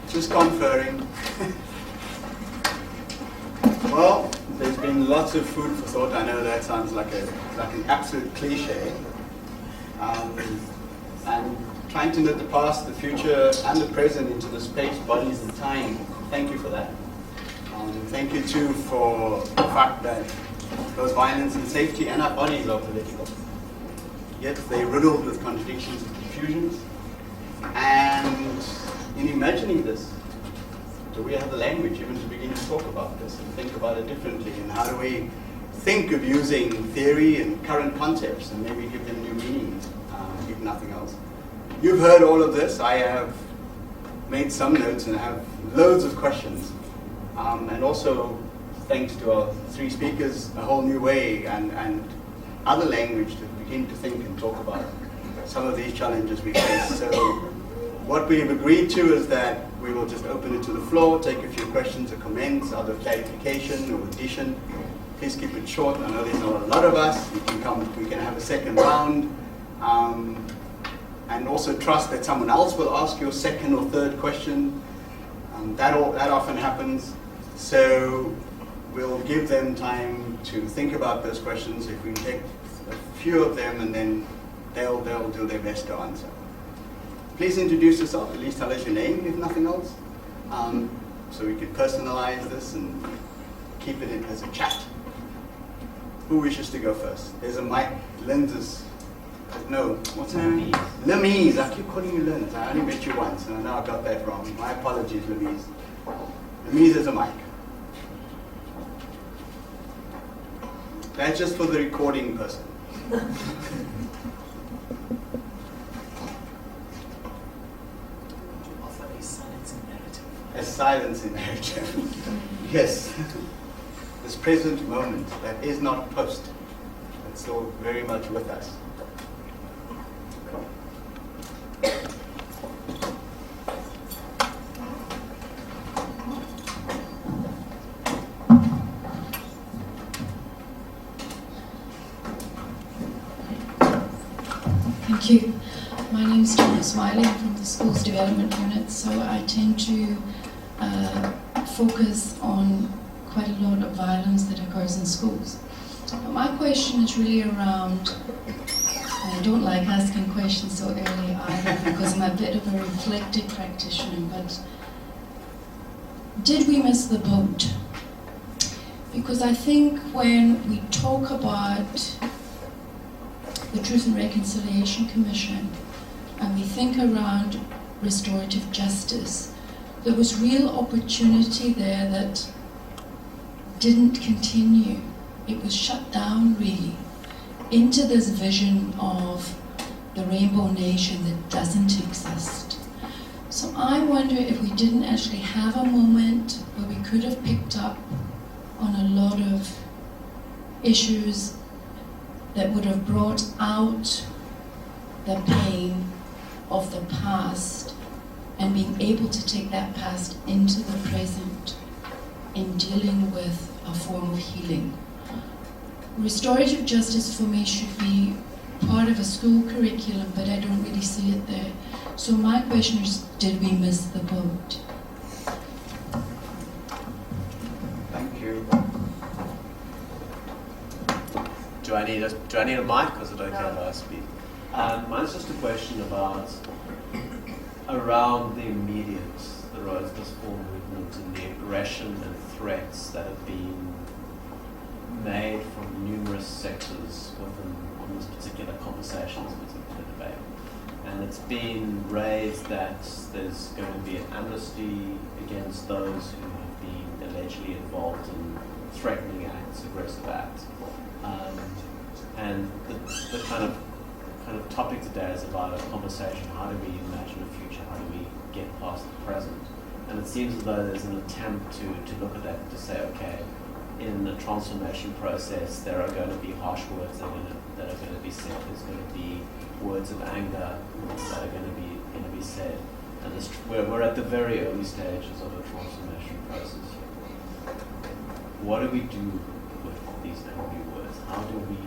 Just conferring. Well, there's been lots of food for thought. I know that sounds like an absolute cliche. And trying to knit the past, the future, and the present into the space, bodies, and time. Thank you for that. Thank you too for the fact that both violence and safety and our bodies are political. Yet they're riddled with contradictions and confusions. And in imagining this, do we have the language even to begin to talk about this and think about it differently? And how do we think of using theory and current concepts and maybe give them new meaning, if nothing else? You've heard all of this. I have made some notes and I have loads of questions. And also, thanks to our three speakers, a whole new way and other language to begin to think and talk about some of these challenges we face. So what we've agreed to is that we will just open it to the floor, take a few questions or comments, either clarification or addition. Please keep it short. I know there's not a lot of us. We can have a second round. And also trust that someone else will ask you a second or third question. That often happens. So we'll give them time to think about those questions. If we take a few of them, and then they'll do their best to answer. Please introduce yourself, at least tell us your name, if nothing else, so we could personalize this and keep it in as a chat. Who wishes to go first? There's a mic. What's her name? Lemise. I keep calling you Linz. I only met you once, and I know I got that wrong. My apologies, Lemise. Lemise is a mic. That's just for the recording person.
Offer a silencing narrative.
A silencing narrative. Yes. This present moment that is not post. It's still very much with us.
Thank you. My name is Donna Smiley. I'm from the Schools Development Unit, so I tend to focus on quite a lot of violence that occurs in schools. My question is really around, I don't like asking questions so early either because I'm a bit of a reflective practitioner, but did we miss the boat? Because I think when we talk about the Truth and Reconciliation Commission, and we think around restorative justice, there was real opportunity there that didn't continue. It was shut down really into this vision of the rainbow nation that doesn't exist. So I wonder if we didn't actually have a moment where we could have picked up on a lot of issues that would have brought out the pain of the past and being able to take that past into the present in dealing with a form of healing. Restorative justice for me should be part of a school curriculum, but I don't really see it there. So my question is, did we miss the boat?
Thank you.
Do I need a mic, or is it okay if I speak? Mine's just a question about around the immediate, the Rhodes Peaceful movement, and the aggression and threats that have been made from numerous sectors on this particular conversation, this particular debate. And it's been raised that there's going to be an amnesty against those who have been allegedly involved in threatening acts, aggressive acts. And the kind of topic today is about a conversation: how do we imagine a future? How do we get past the present? And it seems as though there's an attempt to look at that and to say, okay, in the transformation process, there are going to be harsh words that are going to be said. There's going to be words of anger that are going to be said. And we're at the very early stages of a transformation process. What do we do with these angry words? How do we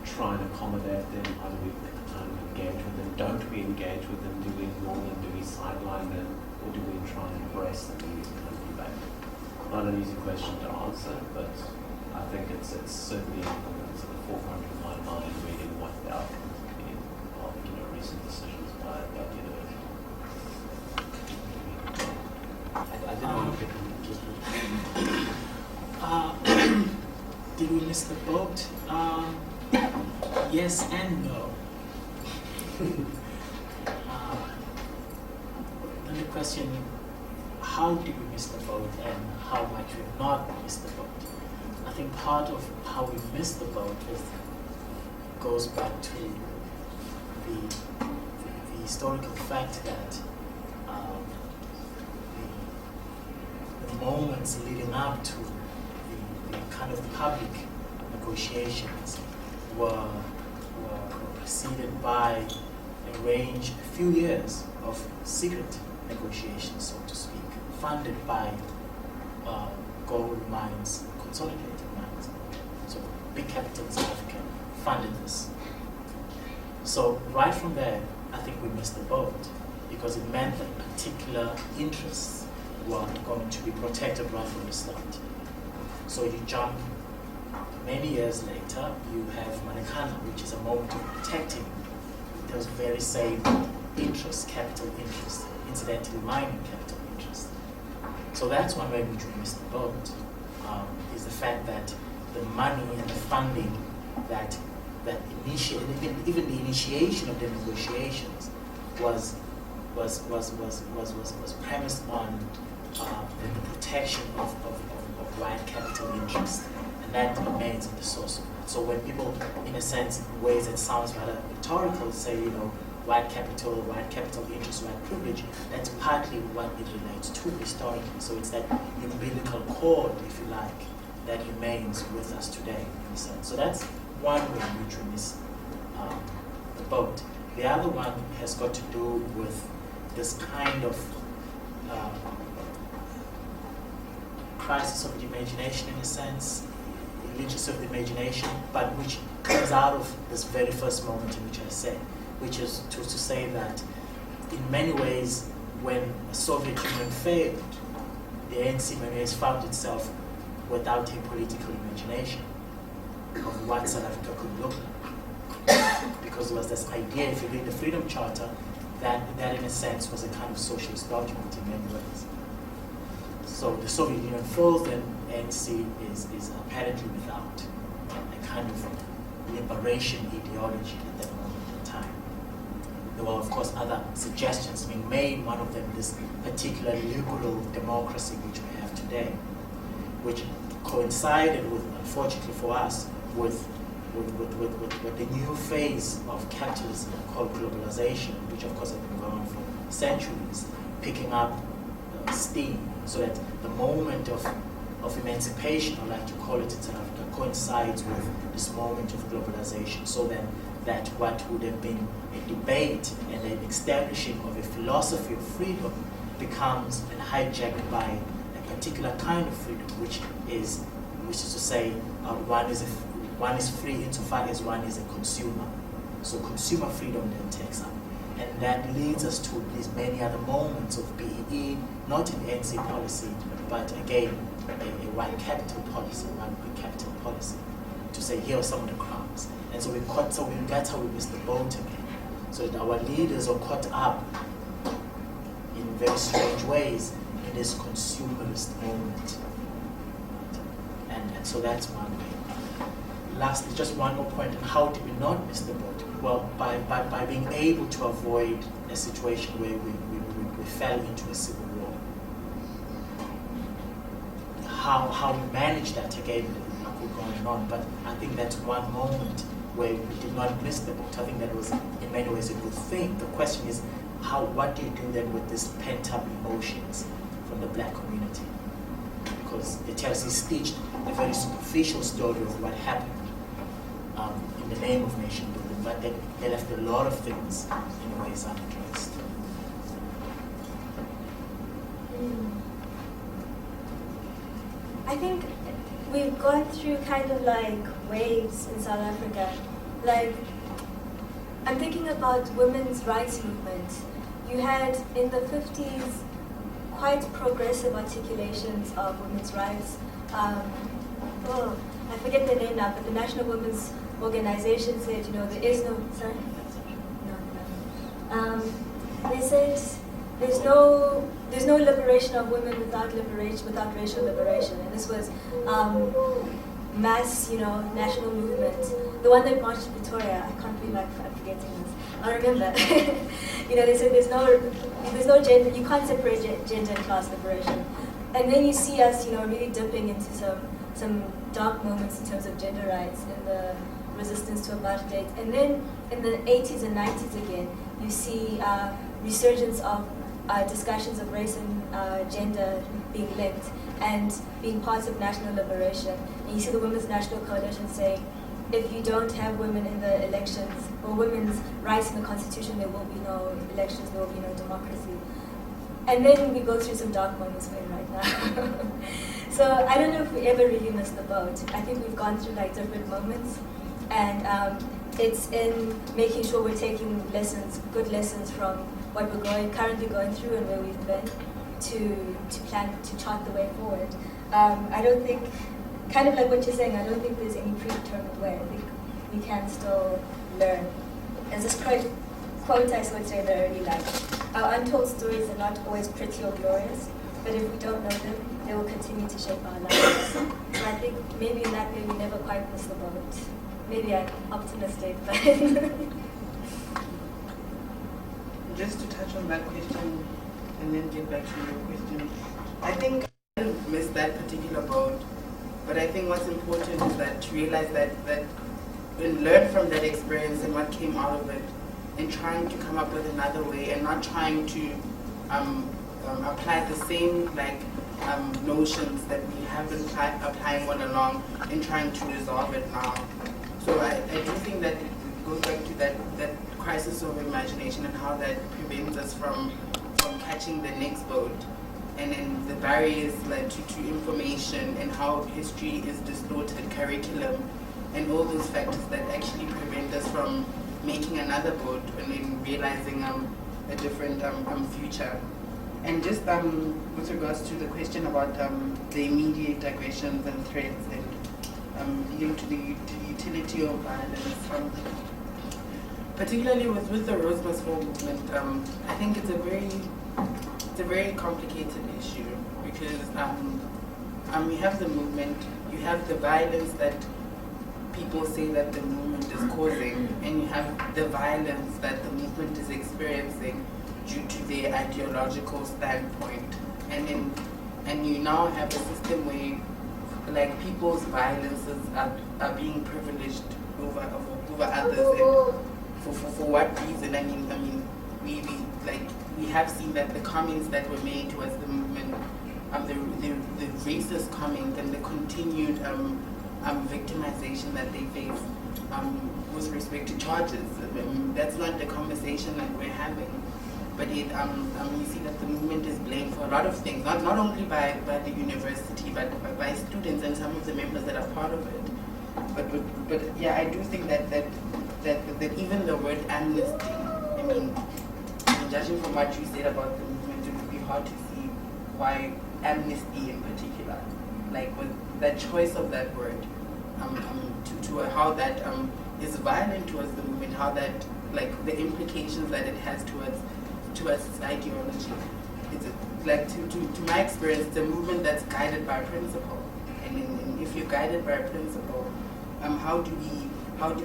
try and accommodate them? How do we engage with them? Don't we engage with them? Do we ignore them? Do we sideline them? Or do we try and embrace them in this kind of debate? Not an easy question to answer, but I think it's certainly at the forefront of my mind, reading what the outcomes have been of recent decisions by universities.
I didn't want to pick on
Did we miss the boat? Yes and no. Then the question, how did we miss the boat and how might we have not missed the boat? I think part of how we missed the boat goes back to the historical fact that the moments leading up to the kind of public negotiations were preceded by a few years of secret negotiations, so to speak, funded by gold mines, consolidated mines. So big capital South Africa funded this. So right from there, I think we missed the boat because it meant that particular interests were going to be protected right from the start. So you jump many years later, you have Manekana, which is a moment of protecting those very same interests, capital interests, incidentally mining capital interests. So that's one way in which we missed the boat, is the fact that the money and the funding that initiated, even the initiation of the negotiations was premised on the protection of white capital interests. And that remains at the source of it. So when people, in a sense, in ways that sounds rather rhetorical, say, white capital interest, white privilege, that's partly what it relates to historically. So it's that umbilical cord, if you like, that remains with us today, in a sense. So that's one way in which we miss the boat. The other one has got to do with this kind of crisis of the imagination, in a sense, literacy of the imagination, but which comes out of this very first moment in which I said, which is to say that in many ways, when the Soviet Union failed, the ANC in many ways found itself without a political imagination of what South Africa could look like. Because there was this idea, if you read the Freedom Charter, that in a sense was a kind of socialist document in many ways. So the Soviet Union falls, then ANC is apparently without a kind of liberation ideology at that moment in time. There were, of course, other suggestions being made, one of them this particular liberal democracy which we have today, which coincided with, unfortunately for us, with the new phase of capitalism called globalization, which of course has been going on for centuries, picking up steam, so that the moment of emancipation, I like to call it in South Africa, coincides with this moment of globalization, so then that what would have been a debate and an establishing of a philosophy of freedom becomes and hijacked by a particular kind of freedom, which is to say one is free insofar as one is a consumer. So consumer freedom then takes up. And that leads us to these many other moments of BEE, not an ANC policy, but again, a white capital policy, one big capital policy, to say here are some of the crumbs. And so that's how we missed the boat again. So that our leaders are caught up in very strange ways in this consumerist moment. And so that's one way. Lastly, just one more point on how did we not miss the boat? Well, by being able to avoid a situation where we fell into a civil war. How we managed that, again, I could go on and on, but I think that's one moment where we did not miss the boat. I think that was in many ways a good thing. The question is, what do you do then with these pent-up emotions from the black community? Because the TRC stitched a very superficial story of what happened in the name of nation building, but they left a lot of things in ways unaddressed.
I think we've gone through kind of like waves in South Africa. Like, I'm thinking about women's rights movement. You had in the 50s quite progressive articulations of women's rights. I forget the name now, but the National Women's Organization said, there is no, sorry? No. They said there's no liberation of women without racial liberation. And this was mass, national movement. The one that marched to Pretoria, I can't believe I'm forgetting this. I remember. They said there's no gender, you can't separate gender and class liberation. And then you see us, really dipping into some dark moments in terms of gender rights and the resistance to apartheid. And then in the 80s and 90s again, you see resurgence of discussions of race and gender being linked and being parts of national liberation. And you see the Women's National Coalition saying, if you don't have women in the elections or women's rights in the Constitution, there will be no elections, there will be no democracy. And then we go through some dark moments we're in right now. So I don't know if we ever really missed the boat. I think we've gone through like different moments, and it's in making sure we're taking good lessons from what we're currently going through and where we've been to plan to chart the way forward. I don't think, kind of like what you're saying, I don't think there's any predetermined way. I think we can still learn. There's this quote I saw today that I really like. Our untold stories are not always pretty or glorious, but if we don't know them, they will continue to shape our lives. So I think maybe in that way we never quite miss the boat. Maybe I'm optimistic, but...
Just to touch on that question and then get back to your question, I think I missed that particular boat But I think what's important is that to realize that and learn from that experience and what came out of it, and trying to come up with another way, and not trying to apply the same notions that we have been applying all along and trying to resolve it now. So I do think that it goes back to that crisis of imagination and how that prevents us from catching the next boat, and then the barriers to information, and how history is distorted, curriculum, and all those factors that actually prevent us from making another boat and then realizing a different future. And just with regards to the question about the immediate aggressions and threats, and leading to the utility of violence, particularly with the Rose Must Fall movement, I think it's a very complicated issue, because you have the movement, you have the violence that people say that the movement is causing, and you have the violence that the movement is experiencing due to their ideological standpoint, and you now have a system where people's violences are being privileged over others, and for what reason? I mean, we have seen that the comments that were made towards the movement, the racist comments and the continued victimization that they face with respect to charges. That's not the conversation that we're having. But yet, you see that the movement is blamed for a lot of things, not only by the university, but by students and some of the members that are part of it. But yeah, I do think that even the word amnesty, I mean, judging from what you said about the movement, it would be hard to see why amnesty in particular, with that choice of that word, to how that is violent towards the movement, how that, the implications that it has towards ideology. It's to my experience, it's a movement that's guided by principle, and if you're guided by a principle, how do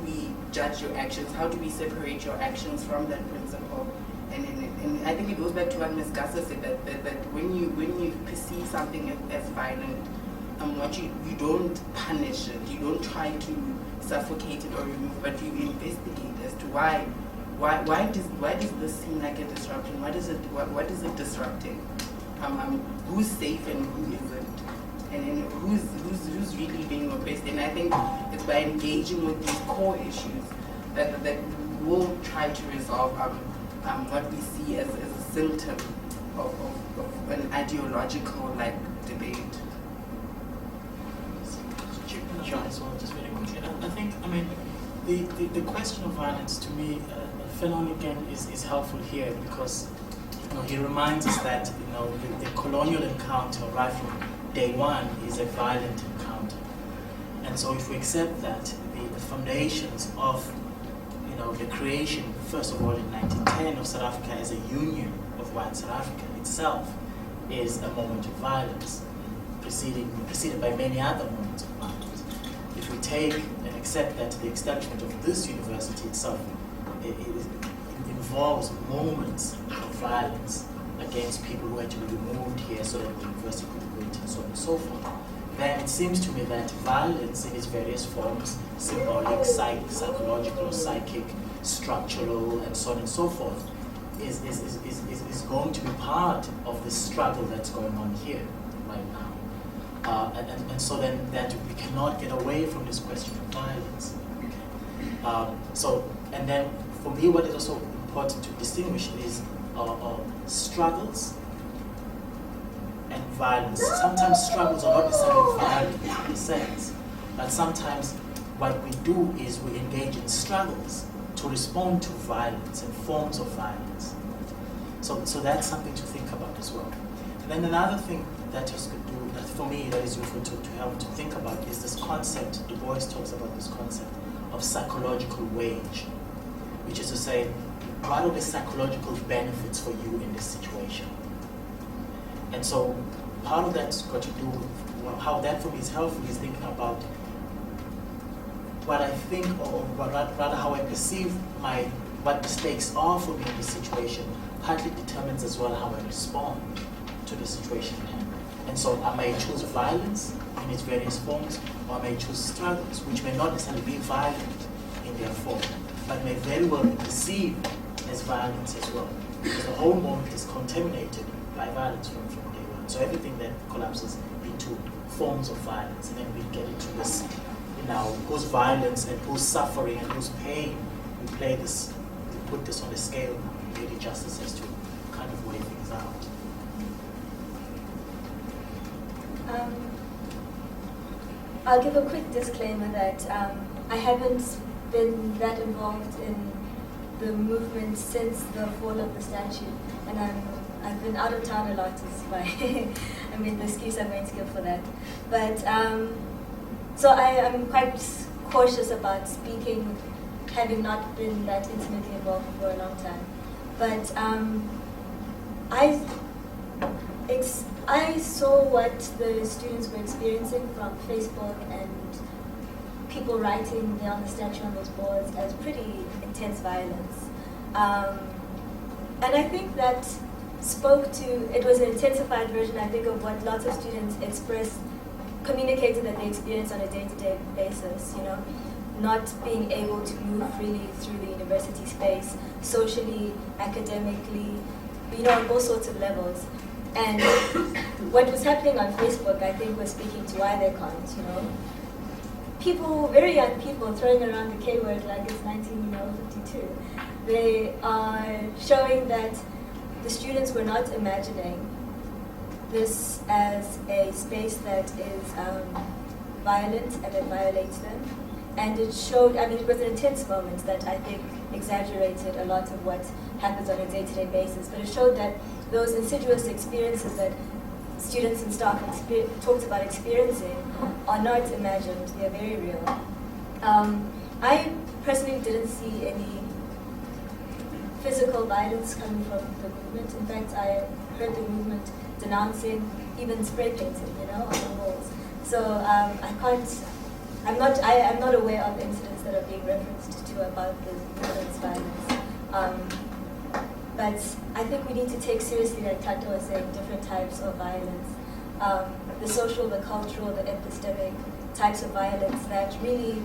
we judge your actions? How do we separate your actions from that principle? And I think it goes back to what Ms. Gassa said, that when you perceive something as violent, you don't punish it, you don't try to suffocate it or remove, but you investigate as to why does this seem like a disruption? What is it disrupting? Who's safe and who isn't? And who's really being oppressed? And I think it's by engaging with these core issues that we'll try to resolve what we see as a symptom of an ideological debate.
Sure, as well, just very quickly. I think, the question of violence, to me, Fenton again is helpful here, because he reminds us that the colonial encounter right from day one is a violent encounter, and so if we accept that the foundations of the creation, first of all in 1910, of South Africa as a union of white South Africa itself is a moment of violence, preceded by many other moments of violence. If we take and accept that the establishment of this university itself it involves moments of violence against people who had to be removed here so that the university could be built, and so on and so forth, then it seems to me that violence in its various forms, symbolic, psychological, psychic, structural, and so on and so forth, is going to be part of the struggle that's going on here right now. And so then that we cannot get away from this question of violence. And then for me, what is also important to distinguish is struggles and violence. Sometimes struggles are not necessarily violent in a sense, but sometimes what we do is we engage in struggles to respond to violence and forms of violence. So that's something to think about as well. And then another thing that is good to, that for me that is useful to help to think about is this concept. Du Bois talks about this concept of psychological wage, which is to say, what are the psychological benefits for you in this situation? And so part of that's got to do with how that for me is helpful is thinking about what I think, or rather how I perceive what the stakes are for me in this situation, partly determines as well how I respond to the situation. And so I may choose violence in in its various forms, or may choose struggles, which may not necessarily be violent in their form, but may very well be perceived as violence as well. Because the whole moment is contaminated by violence from day one. So everything then collapses into forms of violence, and then we get into this, whose violence and whose suffering and whose pain we put this on a scale, really justice as to kind of weigh things out.
I'll give a quick disclaimer that I haven't been that involved in the movement since the fall of the statue, and I've been out of town a lot, is why the excuse I'm going to give for that. But so I am quite cautious about speaking, having not been that intimately involved for a long time. But I saw what the students were experiencing from Facebook and people writing there on the statue on those boards as pretty intense violence. And I think that it was an intensified version, I think, of what lots of students communicated that they experience on a day-to-day basis, not being able to move freely through the university space, socially, academically, on all sorts of levels. And what was happening on Facebook, I think, was speaking to why they can't, People, very young people, throwing around the K word like it's 1952. They are showing that the students were not imagining this as a space that is violent and that violates them. And it showed, it was an intense moment that I think exaggerated a lot of what happens on a day-to-day basis. But it showed that those insidious experiences that students and staff talked about experiencing are not imagined, they're very real. I personally didn't see any physical violence coming from the movement. In fact, I heard the movement denouncing even spray painting, on the walls. So I'm not aware of incidents that are being referenced to about the movement's violence. But I think we need to take seriously, like Tato was saying, different types of violence. The social, the cultural, the epistemic types of violence that really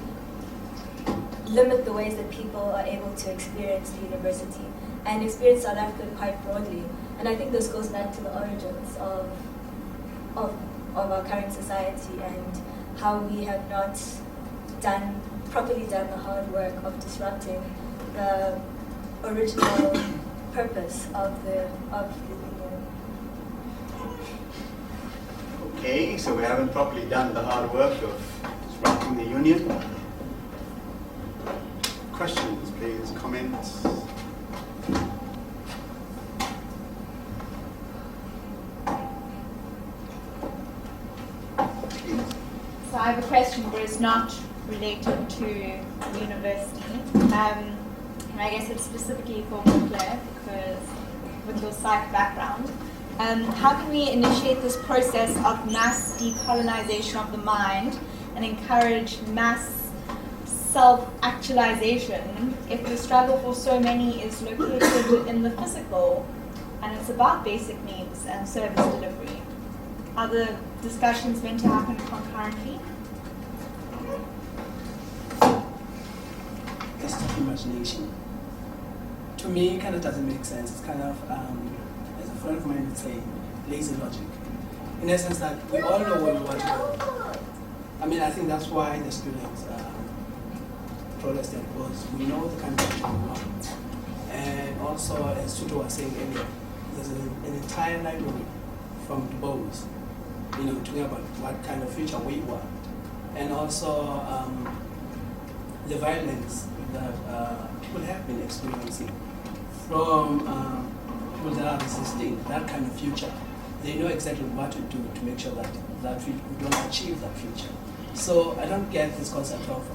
limit the ways that people are able to experience the university and experience South Africa quite broadly. And I think this goes back to the origins of our current society and how we have not properly done the hard work of disrupting the original purpose of the union.
Okay, so we haven't properly done the hard work of disrupting the union. Questions, please, comments?
So I have a question, but it's not related to the university. And I guess it's specifically for Claire, because with your psych background. How can we initiate this process of mass decolonization of the mind and encourage mass self-actualization if the struggle for so many is located in the physical and it's about basic needs and service delivery? Are the discussions meant to happen concurrently?
This is of imagination. To me, it kind of doesn't make sense. It's kind of, as a friend of mine would say, lazy logic. In the sense that we all know where we want to go. I think that's why the students protested, because we know the kind of future we want. And also, as Tutu was saying earlier, there's an entire library from Du Bois, talking about what kind of future we want. And also, the violence that people have been experiencing from people that are resisting that kind of future. They know exactly what to do to make sure that we don't achieve that future. So I don't get this concept of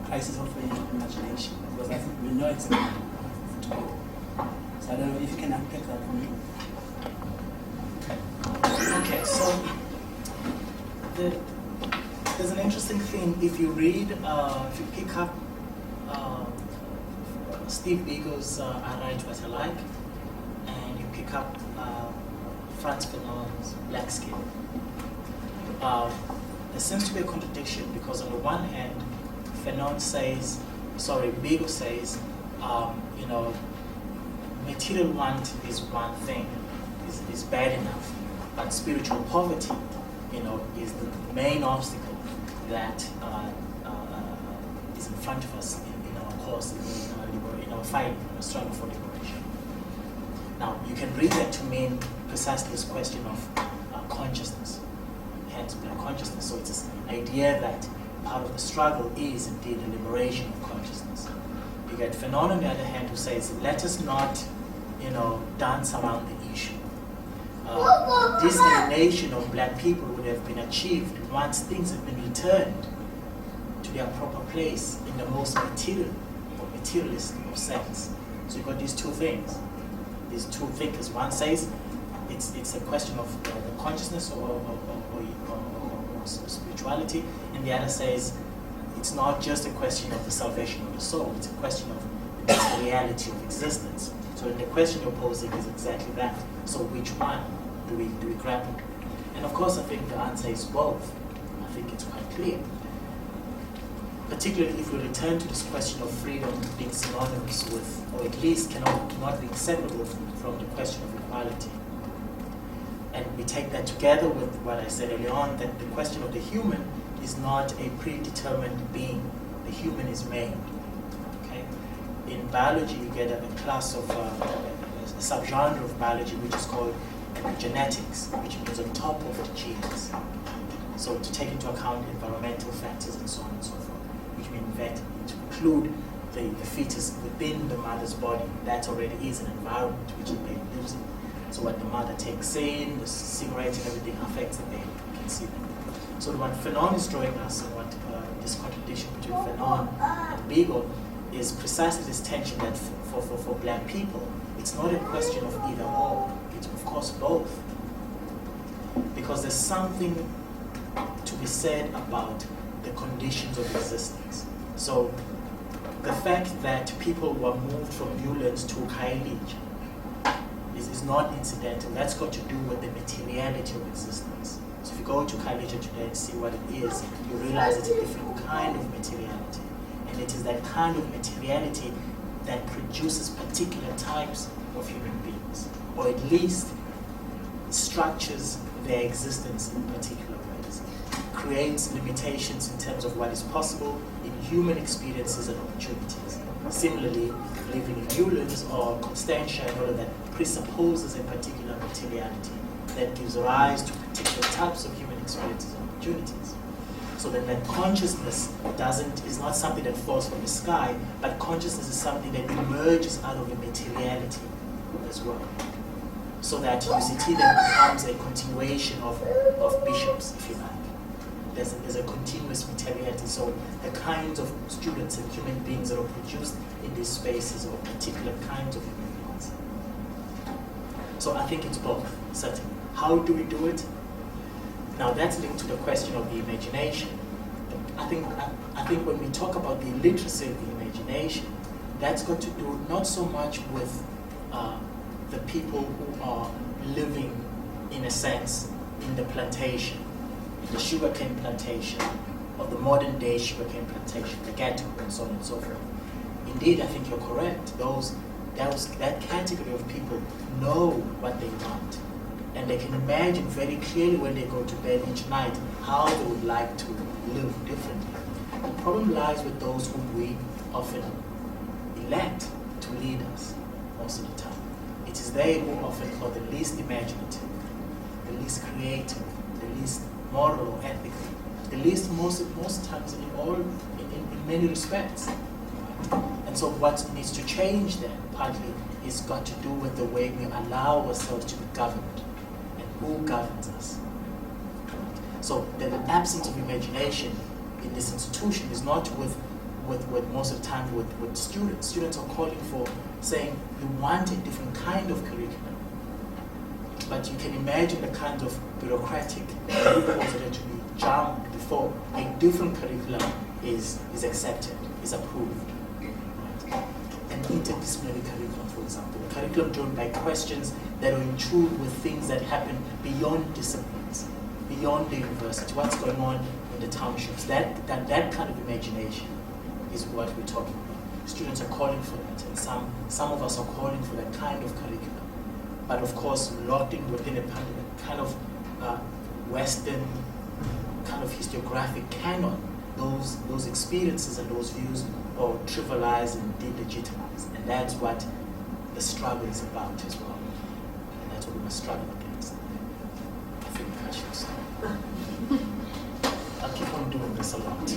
crisis of imagination, because I think we know exactly where to go. So I don't know if you can unpack that for me.
Okay, so there's an interesting thing. If you read, if you pick up Steve Biko's I Write What I Like, and you pick up Frantz Fanon's Black Skin, there seems to be a contradiction, because on the one hand, Bigo says, material want is one thing, is bad enough, but spiritual poverty, is the main obstacle that is in front of us in our course, in our fight, in our struggle for liberation. Now, you can read that to mean precisely this question of consciousness, hence black consciousness. So it's this idea that part of the struggle is indeed the liberation of consciousness. You get Fanon, on the other hand, who says, let us not, dance around the issue. This alienation of black people would have been achieved once things have been returned to their proper place in the most material or materialist of sense. So you've got these two things. These two thinkers. One says it's a question of consciousness or spirituality, and the other says it's not just a question of the salvation of the soul, it's a question of the materiality of existence. So the question you're posing is exactly that. So which one do we grapple? And of course, I think the answer is both. I think it's quite clear. Particularly if we return to this question of freedom being synonymous with, or at least cannot be inseparable from the question of equality. And we take that together with what I said earlier on, that the question of the human is not a predetermined being. The human is made. Okay? In biology, you get a class of a subgenre of biology which is called genetics, which means on top of the genes. So to take into account environmental factors and so on and so forth, which means that to include the fetus within the mother's body, that already is an environment which the baby lives in. So what the mother takes in, the cigarette and everything affects the baby. You can see that. So what Fanon is drawing us, and what this contradiction between Fanon and Bigo is precisely this tension that for black people, it's not a question of either or. It's of course both. Because there's something to be said about the conditions of existence. So the fact that people were moved from Newlands to Khayelitsha is not incidental. That's got to do with the materiality of existence. So if you go to Khayelitsha today and see what it is, you realize it's a different kind of materiality. And it is that kind of materiality that produces particular types of human beings, or at least structures their existence in particular ways, creates limitations in terms of what is possible in human experiences and opportunities. Similarly, living in Newlands or Constantia and all of that presupposes a particular materiality that gives rise to particular types of human experiences and opportunities. So that consciousness is not something that falls from the sky, but consciousness is something that emerges out of a materiality as well. So that UCT then becomes a continuation of bishops, if you like. There's a continuous materiality. So the kinds of students and human beings that are produced in these spaces, or particular kinds of human beings. So I think it's both, certainly. How do we do it? Now that's linked to the question of the imagination. I think when we talk about the illiteracy of the imagination, that's got to do not so much with the people who are living, in a sense, in the plantation, the sugarcane plantation, or the modern day sugarcane plantation, the ghetto, and so on and so forth. Indeed, I think you're correct. That category of people know what they want, and they can imagine very clearly when they go to bed each night how they would like to live differently. The problem lies with those whom we often elect to lead us most of the time. It is they who often are the least imaginative, the least creative, the least moral or ethical, the least most times in many respects. And so what needs to change then, partly, is got to do with the way we allow ourselves to be governed and who governs us. So the absence of imagination in this institution is not with most of the time with students. Students are calling for, saying we want a different kind of curriculum. But you can imagine the kind of bureaucratic loopholes that are to be jumped before a different curriculum is accepted, is approved. Right? An interdisciplinary curriculum, for example, a curriculum driven by questions that are in tune with things that happen beyond disciplines, beyond the university, what's going on in the townships. That kind of imagination is what we're talking about. Students are calling for that, and some of us are calling for that kind of curriculum. But of course, locked in within a kind of Western kind of historiographic canon, those experiences and those views are trivialized and delegitimized. And that's what the struggle is about as well. And that's what we must struggle against. I think I should stop. I'll keep on doing this a lot.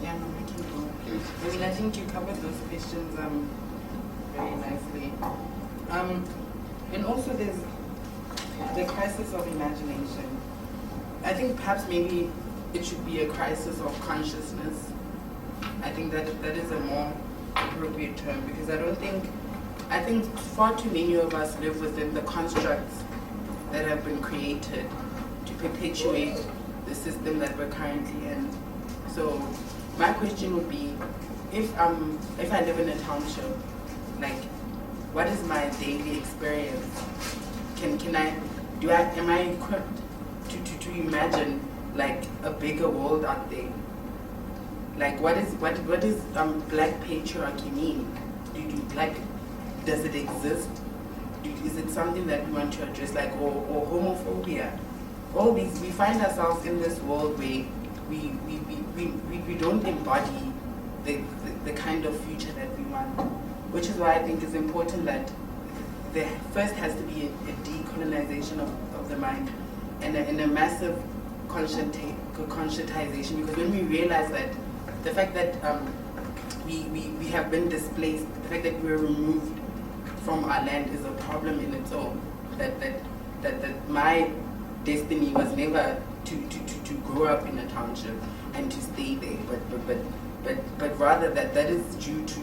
Yeah, no, I can go. I mean, I think you covered those questions very nicely. And also there's the crisis of imagination. I think perhaps maybe it should be a crisis of consciousness. I think that is a more appropriate term, because I think far too many of us live within the constructs that have been created to perpetuate the system that we're currently in. So my question would be, if I live in a township, like, what is my daily experience? Am I equipped to imagine like a bigger world out there? Like, what is black patriarchy mean? Does it exist? Is it something that we want to address, like, or homophobia? All these, we find ourselves in this world where we don't embody the kind of future that we want, which is why I think it's important that there first has to be a decolonization of the mind and a massive conscientization, because when we realize that the fact that we have been displaced, the fact that we're removed from our land is a problem in its own, that my destiny was never to grow up in a township and to stay there, but rather that is due to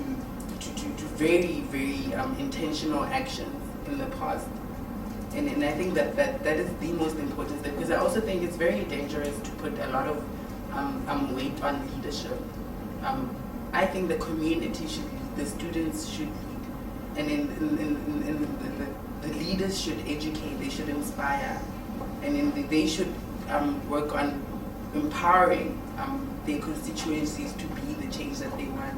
very, very intentional actions in the past. And I think that is the most important step, because I also think it's very dangerous to put a lot of weight on leadership. I think the community should lead, the students should lead, and the leaders should educate, they should inspire, and they should work on empowering their constituencies to be the change that they want.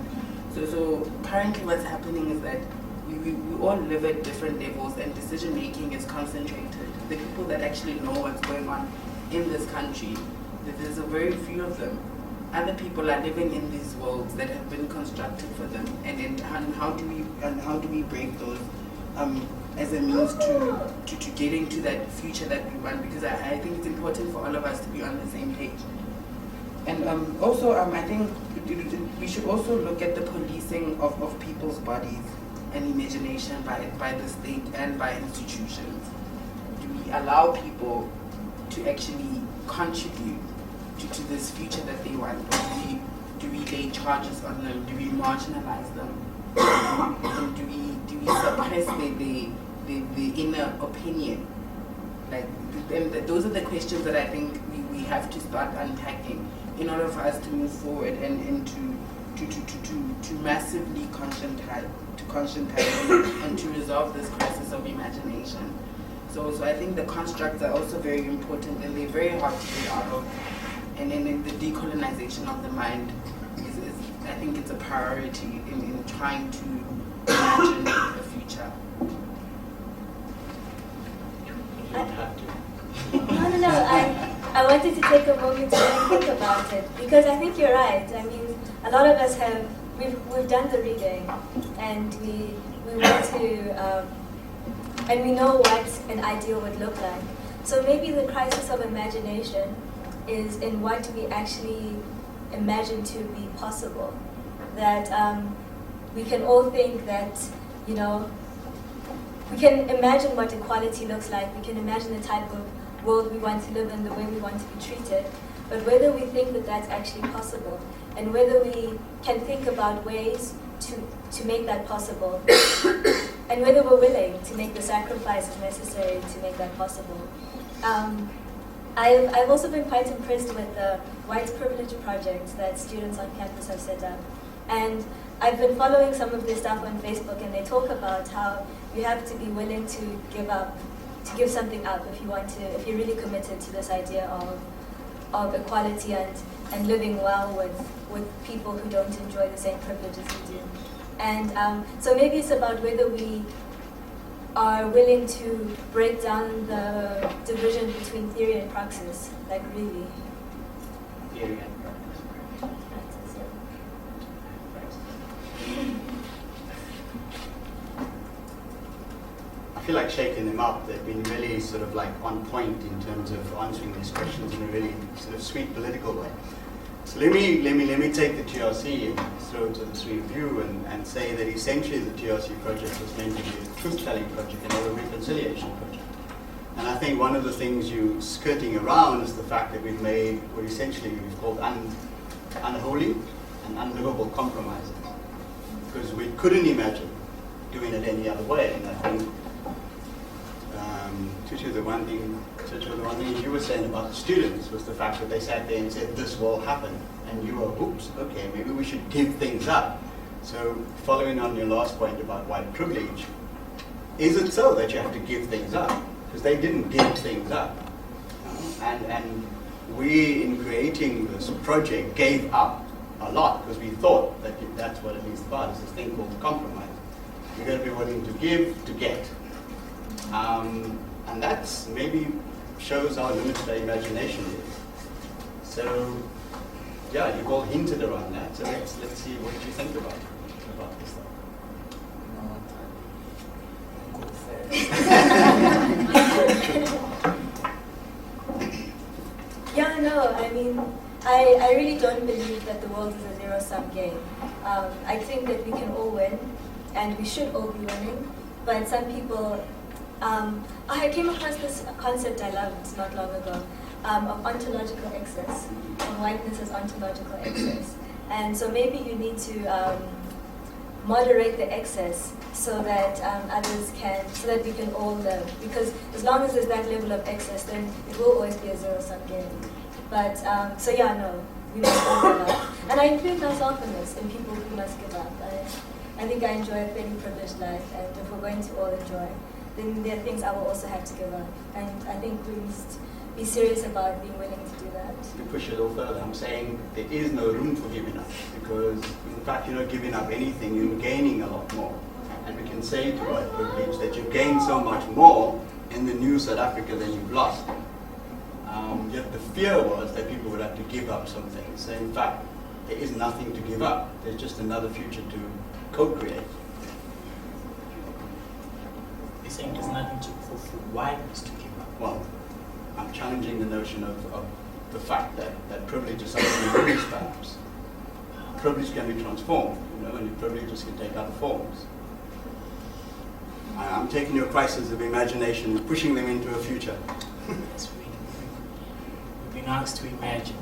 So currently what's happening is that we all live at different levels, and decision making is concentrated. The people that actually know what's going on in this country, there's a very few of them. Other people are living in these worlds that have been constructed for them, and how do we break those as a means to getting to that future that we want? Because I think it's important for all of us to be on the same page. And also, I think we should also look at the policing of people's bodies and imagination by the state and by institutions. Do we allow people to actually contribute to this future that they want? Or do we lay charges on them? Do we marginalize them? And do we suppress the inner opinion? Like, those are the questions that I think we have to start unpacking in order for us to move forward and to massively conscientize and to resolve this crisis of imagination. So I think the constructs are also very important, and they're very hard to get out of. And then the decolonization of the mind is I think it's a priority in trying to imagine the future.
No. I wanted to take a moment to really think about it, because I think you're right. I mean, a lot of us we've done the reading, and we want to, and we know what an ideal would look like. So maybe the crisis of imagination is in what we actually imagine to be possible. That we can all think that, we can imagine what equality looks like. We can imagine the type of world we want to live in, the way we want to be treated. But whether we think that that's actually possible, and whether we can think about ways to make that possible, and whether we're willing to make the sacrifices necessary to make that possible. I've also been quite impressed with the white privilege project that students on campus have set up. And I've been following some of their stuff on Facebook, and they talk about how you have to be willing to give something up if you're really committed to this idea of equality and living well with people who don't enjoy the same privileges you do. And so maybe it's about whether we are willing to break down the division between theory and praxis, like really.
Theory and practice.
Praxis,
I feel like shaking them up. They've been really sort of like on point in terms of answering these questions in a really sort of sweet political way. So let me take the TRC and throw it to the three of you and say that essentially the TRC project was meant to be a truth-telling project and not a reconciliation project. And I think one of the things you skirting around is the fact that we've made what essentially we've called unholy and unlivable compromises. Because we couldn't imagine doing it any other way. And I think Tutu, the one thing you were saying about the students was the fact that they sat there and said, this will happen. And you were, oops, okay, maybe we should give things up. So following on your last point about white privilege, is it so that you have to give things up? Because they didn't give things up. And we, in creating this project, gave up a lot because we thought that that's what it is about. It's this thing called compromise. You're going to be willing to give to get. And that's maybe shows how limited our imagination is. So, yeah, you've all hinted around that. So let's see what you think about this stuff.
Yeah, no, I mean, I really don't believe that the world is a zero-sum game. I think that we can all win, and we should all be winning, but some people, I came across this concept I loved not long ago, of ontological excess, of whiteness as ontological excess. And so maybe you need to moderate the excess so that so that we can all live. Because as long as there's that level of excess, then it will always be a zero-sum game. But, so yeah, no, we must all give up. And I include myself in this, in people who must give up. I think I enjoy a fairly privileged life, and if we're going to all enjoy, then there are things I will also have to give up. And I think we must be serious about being willing to do that.
To push it a little further, I'm saying there is no room for giving up, because in fact you're not giving up anything, you're gaining a lot more. And we can say to white privilege that you've gained so much more in the new South Africa than you've lost. Yet the fear was that people would have to give up some things. So in fact, there is nothing to give up. There's just another future to co-create.
You're saying there's nothing for whiteness to give up?
Well, I'm challenging the notion of the fact that privilege is something we lose, perhaps. Privilege can be transformed, and privileges can take other forms. I'm taking your crisis of imagination and pushing them into a future.
We've been asked to imagine.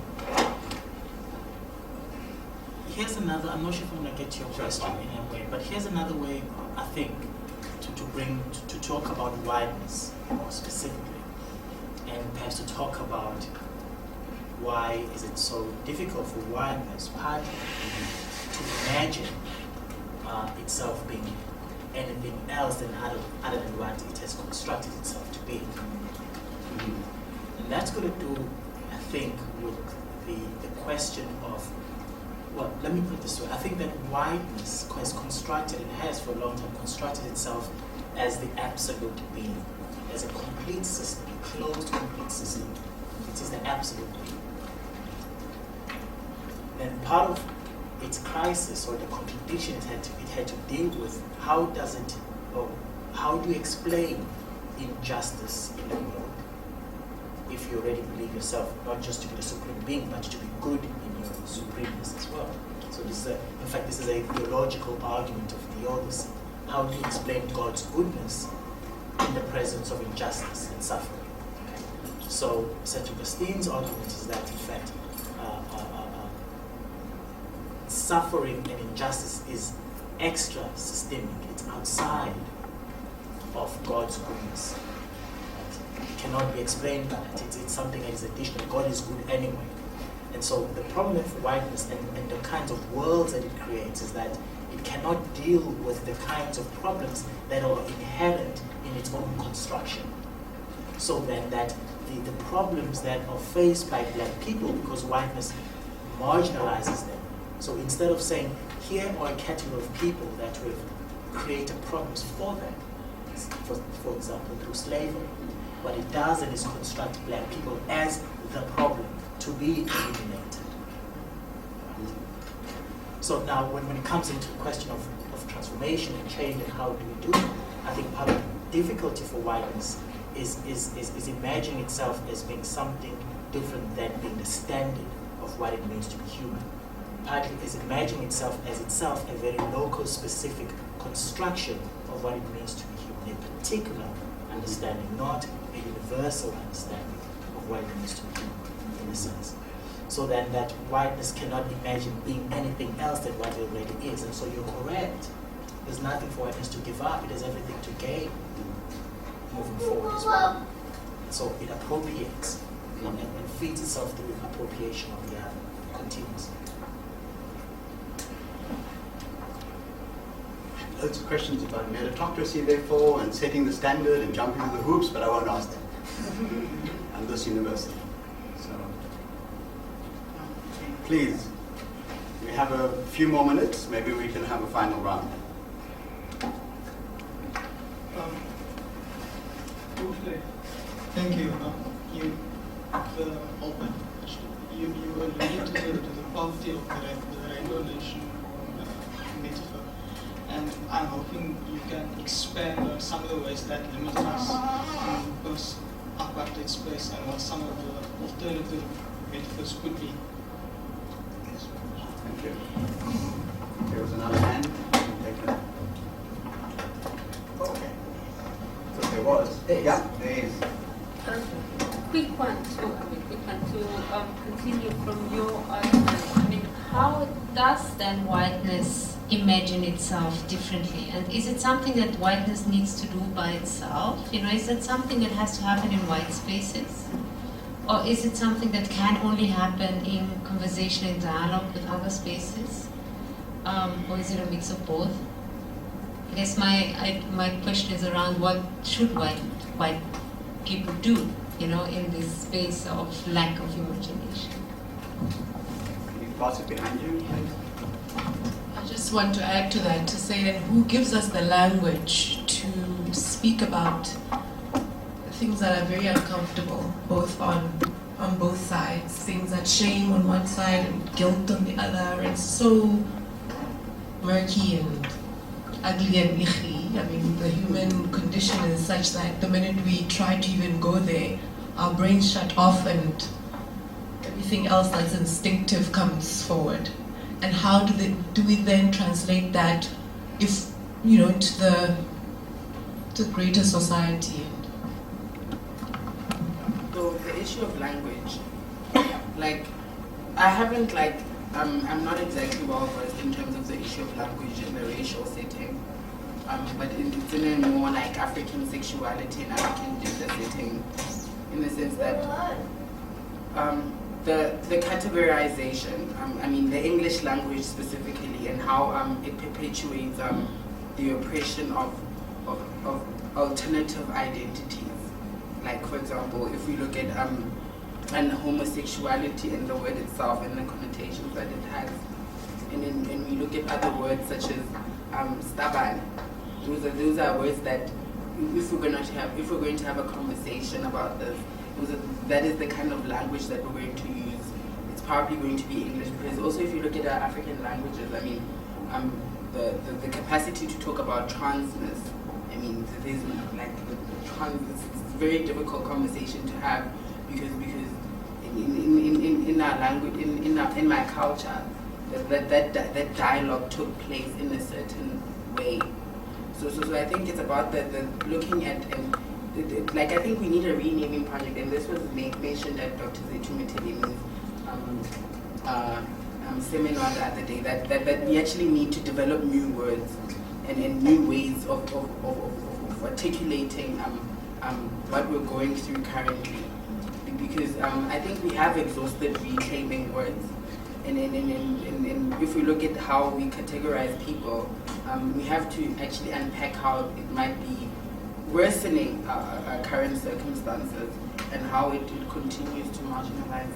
Here's another, I'm not sure if I'm going to get to your question in a way, but here's another way, I think, to talk about whiteness more specifically, and perhaps to talk about why is it so difficult for whiteness partly to imagine itself being anything else than other than what it has constructed itself to be. And that's going to do, I think, with the question of, well, let me put it this way. I think that whiteness has constructed, and has for a long time constructed itself as the absolute being, as a complete system, a closed complete system. It is the absolute being. And part of its crisis, or the contradiction it had to deal with, how do you explain injustice in the world if you already believe yourself not just to be the supreme being, but to be good in your supremeness as well? So this is a theological argument of theodicy. How do you explain God's goodness in the presence of injustice and suffering? Okay. So St. Augustine's argument is that, in fact, suffering and injustice is extra systemic. It's outside of God's goodness. Right? It cannot be explained by that. It's something that is additional. God is good anyway. And so the problem with whiteness and the kinds of worlds that it creates is that it it cannot deal with the kinds of problems that are inherent in its own construction. So then that the problems that are faced by black people, because whiteness marginalizes them. So instead of saying, here are a category of people that we've created problems for them, for example, through slavery, what it does is construct black people as the problem to be eliminated. So now when it comes into the question of transformation and change and how do we do it, I think part of the difficulty for whiteness is imagining itself as being something different than being the standard of what it means to be human. Partly is imagining itself as itself a very local specific construction of what it means to be human, a particular understanding, not a universal understanding of what it means to be human, in a sense. So then that whiteness cannot imagine being anything else than what it already is. And so you're correct. There's nothing for whiteness to give up. It has everything to gain moving forward as well. So it appropriates and feeds itself through appropriation of the other continuously.
Loads of questions about meritocracy, therefore, and setting the standard and jumping through the hoops, but I won't ask them. I'm this university. So, please, we have a few more minutes. Maybe we can have a final round.
Okay. Thank you. You alluded to the poverty of the rainbow nation metaphor. And I'm hoping you can expand on some of the ways that limit us in post-apartheid space and what some of the alternative metaphors could be.
Thank you. There was another hand. Okay. So there was. Yeah, there is.
Quick one to continue from your argument. I mean, how does then whiteness imagine itself differently? And is it something that whiteness needs to do by itself? You know, is it something that has to happen in white spaces? Or is it something that can only happen in conversation and dialogue with other spaces? Or is it a mix of both? I guess my question is around what should white people do, you know, in this space of lack of imagination.
Can you pass it behind you?
I just want to add to that, to say that who gives us the language to speak about things that are very uncomfortable, both on both sides, things that shame on one side and guilt on the other, and so murky and ugly and icky. I mean, the human condition is such that the minute we try to even go there, our brains shut off and everything else that's instinctive comes forward. And how do we then translate that, if you know, into the greater society?
So the issue of language, like, I haven't I'm not exactly well versed in terms of the issue of language in the racial setting, but it's in a more like African sexuality and African gender setting, in the sense that the categorization, I mean the English language specifically, and how it perpetuates the oppression of alternative identities. Like, for example, if we look at and homosexuality and the word itself and the connotations that it has, and we look at other words such as stubborn. Those are words that if we're going to have a conversation about this, that is the kind of language that we're going to use. It's probably going to be English, because also if you look at our African languages, I mean, the capacity to talk about transness, I mean, there's like it's a very difficult conversation to have, because in our language, in my culture, that dialogue took place in a certain way. So I think it's about the looking at, and like, I think we need a renaming project, and this was mentioned at Dr. Zaitu Matelemi's seminar the other day, that we actually need to develop new words and new ways of articulating what we're going through currently, because I think we have exhausted reclaiming words, And if we look at how we categorize people, we have to actually unpack how it might be worsening our current circumstances and how it continues to marginalize.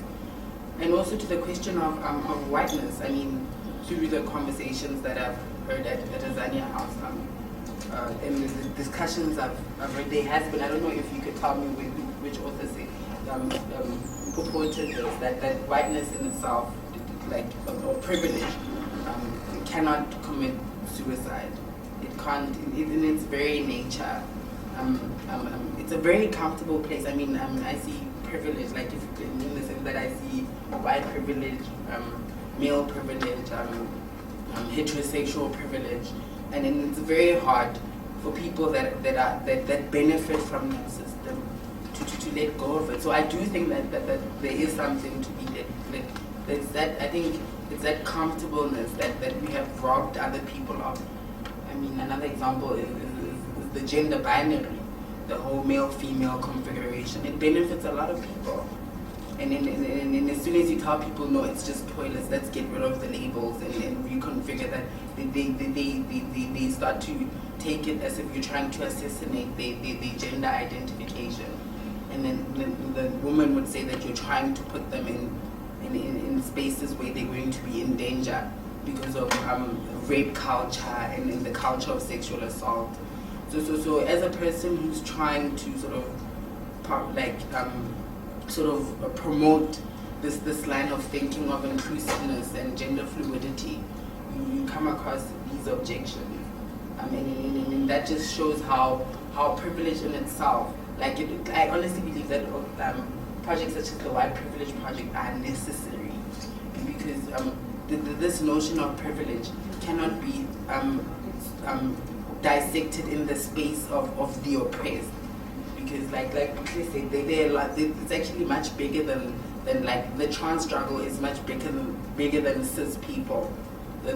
And also to the question of whiteness, I mean, through the conversations that I've heard at Azania House, and the discussions I've heard, there has been, I don't know if you could tell me which author purported this, that whiteness in itself, like, or privilege, cannot commit suicide. It can't, in its very nature. It's a very comfortable place. I mean, I see privilege, like if in the sense that I see white privilege, male privilege, heterosexual privilege, and then it's very hard for people that benefit from that system to let go of it. So I do think that there is something to be like there's that, I think it's that comfortableness that we have robbed other people of. I mean, another example is the gender binary, the whole male-female configuration. It benefits a lot of people. And as soon as you tell people, no, it's just toilets, let's get rid of the labels and reconfigure that, they start to take it as if you're trying to assassinate their gender identification. And then the woman would say that you're trying to put them in spaces where they're going to be in danger because of rape culture and the culture of sexual assault. So as a person who's trying to promote this line of thinking of inclusiveness and gender fluidity, you come across these objections. And that just shows how privilege in itself, like I honestly believe that projects such as the White Privilege Project are necessary, because this notion of privilege cannot be dissected in the space of the oppressed, because like they say, it's actually much bigger than like the trans struggle is much bigger than cis people. The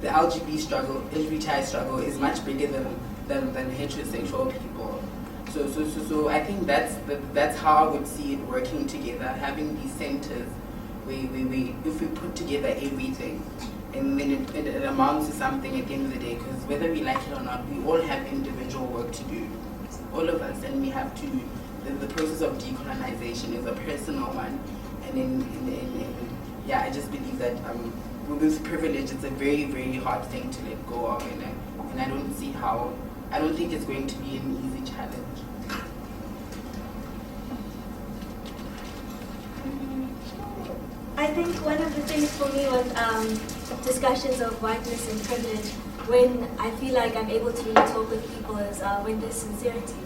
LGBTI struggle is much bigger than heterosexual people. So I think that's how I would see it working together, having these centers where if we put together everything, and then it amounts to something at the end of the day, because whether we like it or not, we all have individual work to do, all of us, and we have to, the process of decolonization is a personal one, and I just believe that with privilege, it's a very, very hard thing to let go of, and I don't think it's going to be an easy challenge.
I think one of the things for me was discussions of whiteness and privilege, when I feel like I'm able to really talk with people, is when there's sincerity,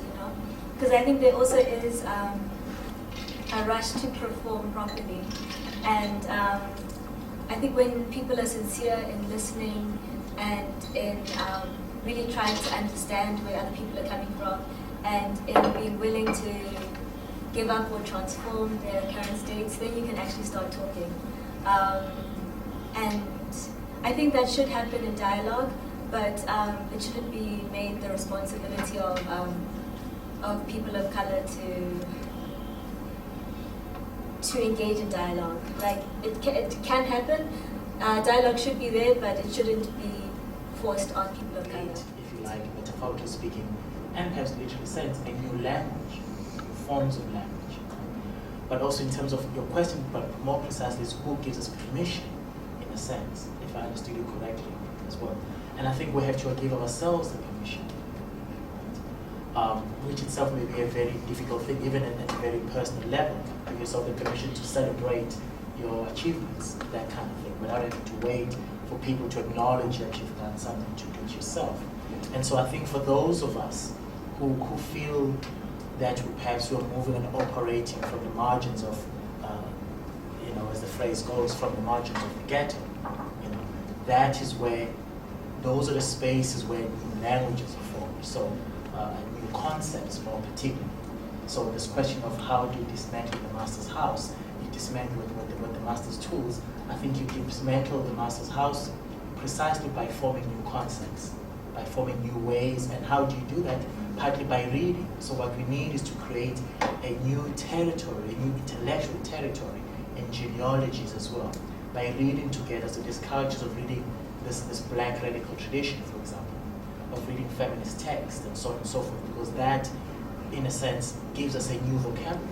because I think there also is a rush to perform properly, and I think when people are sincere in listening and in really trying to understand where other people are coming from, and in being willing to give up or transform their current states, then you can actually start talking. And I think that should happen in dialogue, but it shouldn't be made the responsibility of people of color to engage in dialogue. Like, it can happen. Dialogue should be there, but it shouldn't be forced on people of color.
If you like, metaphorically speaking, and perhaps literally sense, a new language, forms of language. But also in terms of your question, but more precisely, is who gives us permission, in a sense, if I understood you correctly as well. And I think we have to give ourselves the permission, which itself may be a very difficult thing, even at a very personal level. Give yourself the permission to celebrate your achievements, that kind of thing, without having to wait for people to acknowledge that you've done something to do it yourself. And so I think for those of us who feel that perhaps we're moving and operating from the margins of, as the phrase goes, from the margins of the ghetto, that is where, those are the spaces where new languages are formed, so new concepts more particularly. So this question of how do you dismantle the master's house, you dismantle it with the master's tools. I think you dismantle the master's house precisely by forming new concepts, by forming new ways. And how do you do that? Partly by reading. So what we need is to create a new territory, a new intellectual territory, and genealogies as well. by reading together. So these cultures of reading this black radical tradition, for example, of reading feminist texts and so on and so forth, because that, in a sense, gives us a new vocabulary.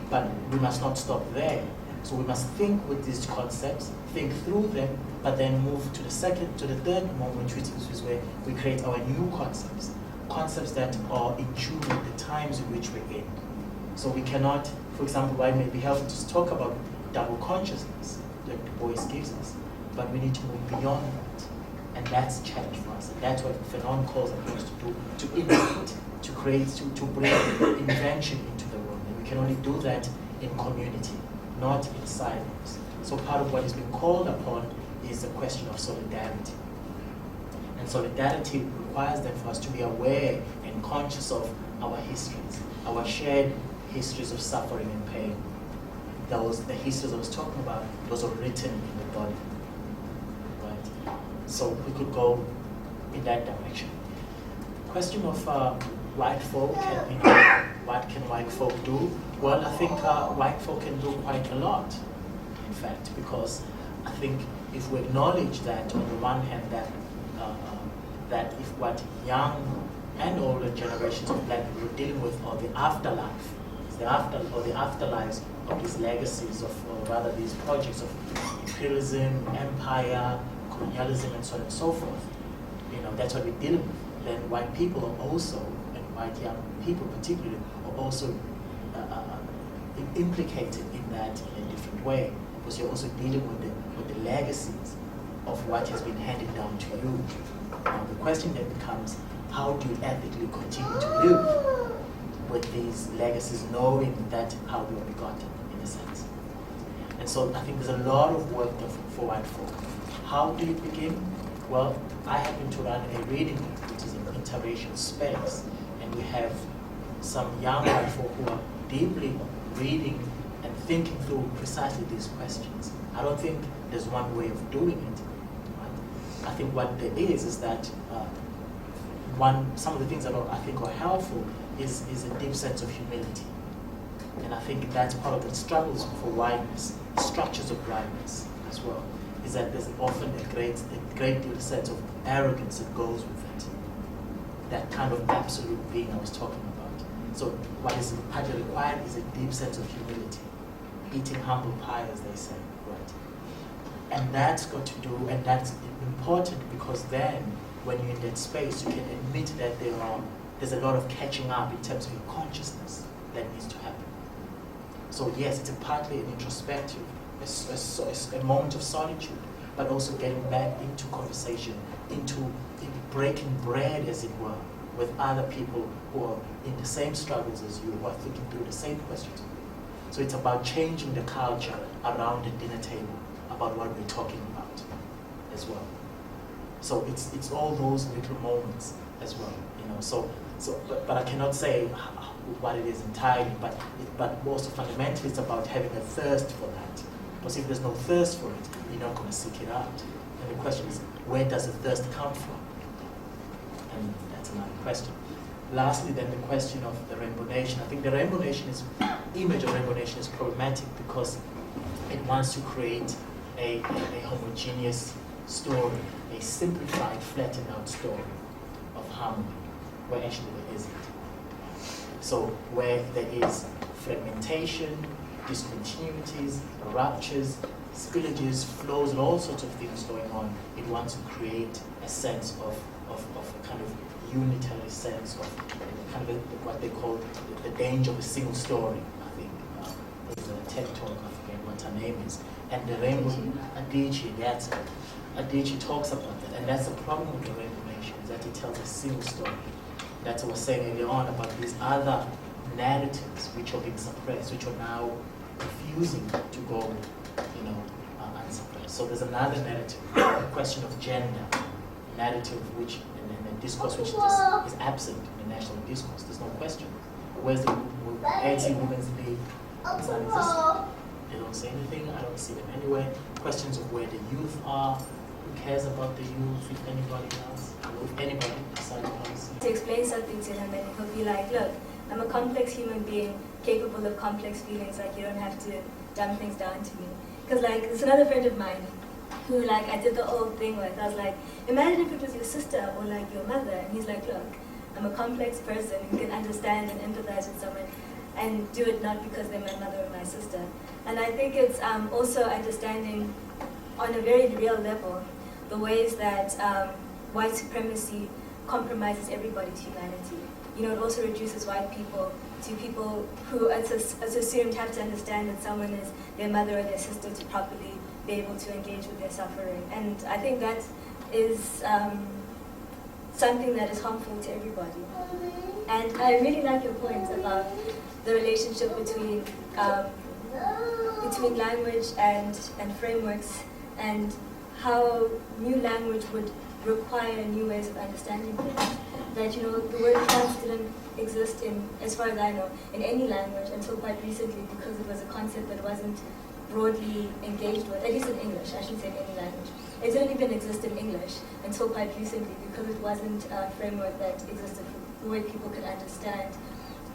But we must not stop there. So we must think with these concepts, think through them, but then move to the third moment, which is where we create our new concepts. Concepts that are in tune with the times in which we're in. So we cannot, for example, while it may be helpful to talk about double consciousness that Du Bois gives us, but we need to move beyond that. And that's a challenge for us. And that's what Fanon calls upon us to do, to innovate, to create, to bring invention into the world. And we can only do that in community, not in silence. So part of what is being called upon is the question of solidarity. And solidarity requires then for us to be aware and conscious of our histories, our shared histories of suffering and pain. The histories I was talking about, those are written in the body, right? So we could go in that direction. Question of white folk, what can white folk do? Well, I think white folk can do quite a lot, in fact, because I think if we acknowledge that on the one hand that if what young and older generations of black people are dealing with are the afterlife, the afterlives of these legacies of, or rather these projects of imperialism, empire, colonialism, and so on and so forth. That's what we're dealing with. Then white people are also, and white young people particularly, are also implicated in that in a different way, because you're also dealing with the legacies of what has been handed down to you. Now the question then becomes, how do you ethically continue to live with these legacies, knowing that how they were begotten, in a sense? And so I think there's a lot of work there for white folk. How do you begin? Well, I happen to run a reading group, which is an interracial space, and we have some young white folk who are deeply reading and thinking through precisely these questions. I don't think there's one way of doing it. Right? I think what there is that some of the things that I think are helpful is a deep sense of humility. And I think that's part of the struggles for whiteness, structures of whiteness as well, is that there's often a great deal of sense of arrogance that goes with it. That kind of absolute being I was talking about. So what is partly required is a deep sense of humility. Eating humble pie, as they say, right? And that's got to do, and that's important, because then when you're in that space, you can admit that there's a lot of catching up in terms of your consciousness that needs to happen. So yes, it's partly an introspective, a moment of solitude, but also getting back into conversation, into breaking bread, as it were, with other people who are in the same struggles as you, who are thinking through the same questions. So it's about changing the culture around the dinner table, about what we're talking about as well. So it's all those little moments as well, but I cannot say what it is entirely, but also fundamentally it's about having a thirst for that. Because if there's no thirst for it, you're not going to seek it out. And the question is, where does the thirst come from? And that's another question. Lastly, then, the question of the Rainbow Nation. I think the Rainbow Nation image of Rainbow Nation is problematic because it wants to create a homogeneous story, a simplified, flattened out story of harmony, where actually there isn't. So where there is fragmentation, discontinuities, ruptures, spillages, flows, and all sorts of things going on, it wants to create a sense of a kind of unitary sense of kind of what they call the danger of a single story, I think. There's a TED talk, I forget what her name is. And the Rainbow, Adichie, that's it. Adichie talks about that, and that's the problem with the Rainbow Nation, is that it tells a single story. That's what I was saying earlier on about these other narratives which are being suppressed, which are now refusing to go, unsuppressed. So there's another narrative, a question of gender, narrative which, and a discourse which is absent in the national discourse. There's no question. Where's the ANC Women's League? It's non-existent. They don't say anything. I don't see them anywhere. Questions of where the youth are. Who cares about the youth? If anybody else, or if anybody besides us.
To explain something to him, and he'll be like, "Look, I'm a complex human being capable of complex feelings, like you don't have to dumb things down to me. Because like, there's another friend of mine who like I did the old thing with. I was like, imagine if it was your sister or like your mother. And he's like, look, I'm a complex person who can understand and empathize with someone and do it not because they're my mother or my sister. And I think it's also understanding on a very real level the ways that white supremacy compromises everybody's humanity. You know, it also reduces white people to people who it's assumed have to understand that someone is their mother or their sister to properly be able to engage with their suffering. And I think that is something that is harmful to everybody. And I really like your point about the relationship between language and frameworks, and how new language would require new ways of understanding things. That, you know, the word trans didn't exist in, as far as I know, in any language until quite recently, because it was a concept that wasn't broadly engaged with, at least in English, I shouldn't say in any language. It didn't even exist in English until quite recently, because it wasn't a framework that existed for the way people could understand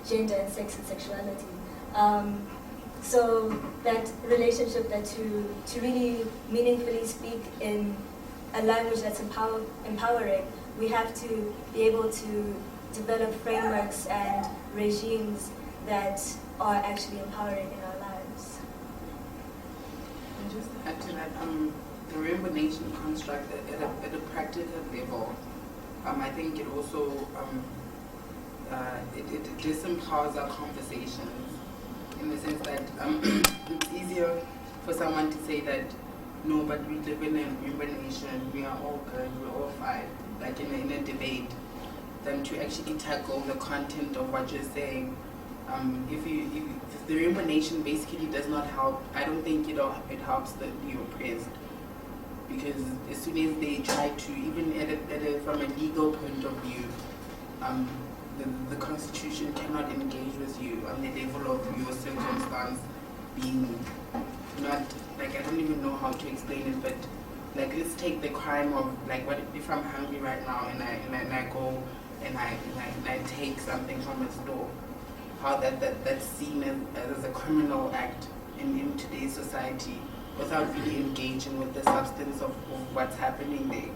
gender and sex and sexuality. So that relationship, that to really meaningfully speak in a language that's empowering, we have to be able to develop frameworks and regimes that are actually empowering in our lives.
And just to add to that, the rainbow nation construct at a practical level, I think it also it disempowers our conversations, in the sense that it's easier for someone to say that, no, but we live in a rainbow nation, we are all good, we're all fine, like in a debate, than to actually tackle the content of what you're saying. If the rainbow nation basically does not help, I don't think it helps the oppressed, because as soon as they try to, even from a legal point of view, the Constitution cannot engage with you on the level of your circumstance being not, like, I don't even know how to explain it, but like, let's take the crime of, like, what if I'm hungry right now and I go and I take something from a store, how that's seen as a criminal act in today's society, without really engaging with the substance of what's happening there.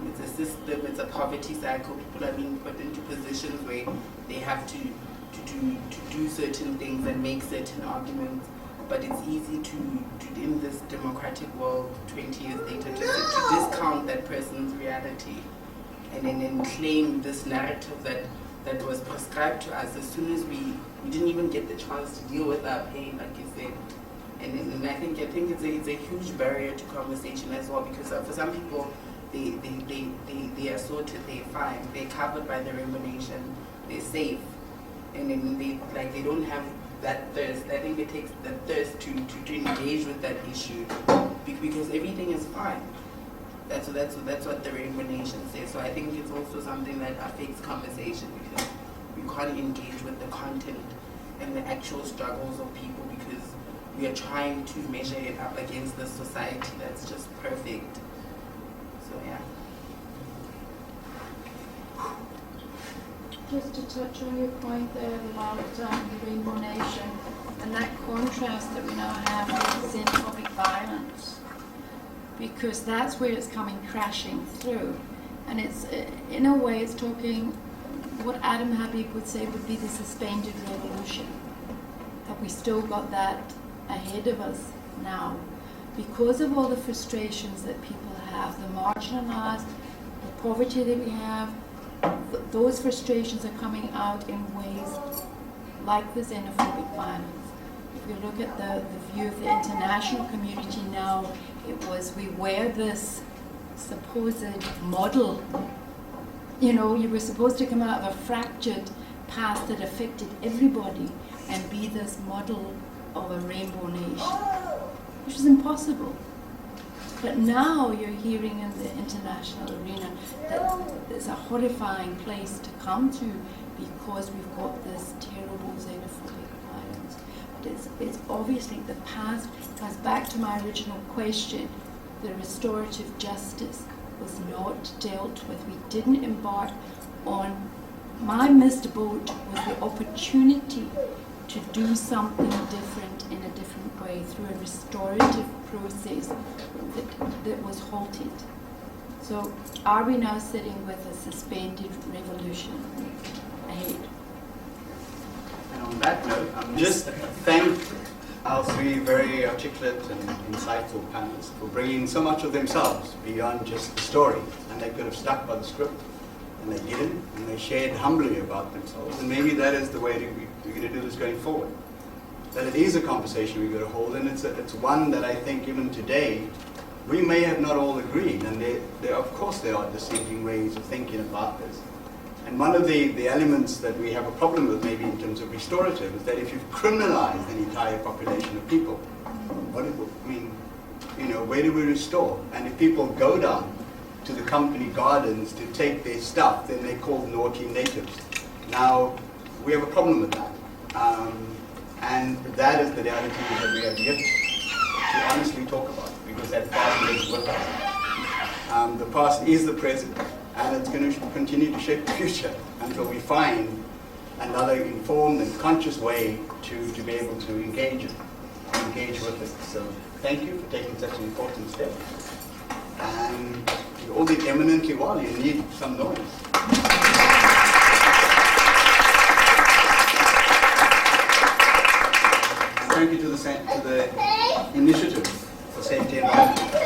It's a system, it's a poverty cycle. People are being put into positions where they have to do certain things and make certain arguments. But it's easy to in this democratic world 20 years later, to discount that person's reality and then claim this narrative that was prescribed to us as soon as we didn't even get the chance to deal with our pain, like you said. And I think it's a huge barrier to conversation as well, because for some people, they are sorted, they're fine, they're covered by the rainbow nation, they're safe, and then they don't have that thirst. I think it takes that thirst to engage with that issue, because everything is fine. That's what the rainbow nation says. So I think it's also something that affects conversation, because we can't engage with the content and the actual struggles of people, because we are trying to measure it up against the society that's just perfect. So yeah.
Just to touch on your point there about the Rainbow Nation and that contrast that we now have with xenophobic violence, because that's where it's coming crashing through. And it's, in a way, it's talking what Adam Habib would say would be the suspended revolution. That we still got that ahead of us now, because of all the frustrations that people have, the marginalized, the poverty that we have. Those frustrations are coming out in ways like the xenophobic violence. If you look at the view of the international community now, it was, we wear this supposed model. You know, you were supposed to come out of a fractured past that affected everybody and be this model of a rainbow nation, which is impossible. But now you're hearing in the international arena that it's a horrifying place to come to, because we've got this terrible xenophobic violence. But it's obviously the past. Goes back to my original question. The restorative justice was not dealt with. We didn't embark on. My missed boat was the opportunity to do something different in a different way through a restorative process that was halted. So are we now sitting with a suspended revolution ahead?
And on that note, I'm just thank our three very articulate and insightful panelists for bringing so much of themselves beyond just the story. And they could have stuck by the script, and they didn't, and they shared humbly about themselves. And maybe that is the way we're going to do this going forward. That it is a conversation we're going to hold, and it's one that I think even today, we may have not all agreed, and of course there are dissenting ways of thinking about this. And one of the elements that we have a problem with, maybe in terms of restorative, is that if you've criminalized an entire population of people, where do we restore? And if people go down to the company gardens to take their stuff, then they're called naughty natives. Now, we have a problem with that. And that is the reality that we have yet to honestly talk about, because that past lives with us. The past is the present, and it's going to continue to shape the future until we find another informed and conscious way to be able to engage with it. So thank you for taking such an important step. And you all did eminently well. You need some noise. Thank you to the initiative for safety and environment.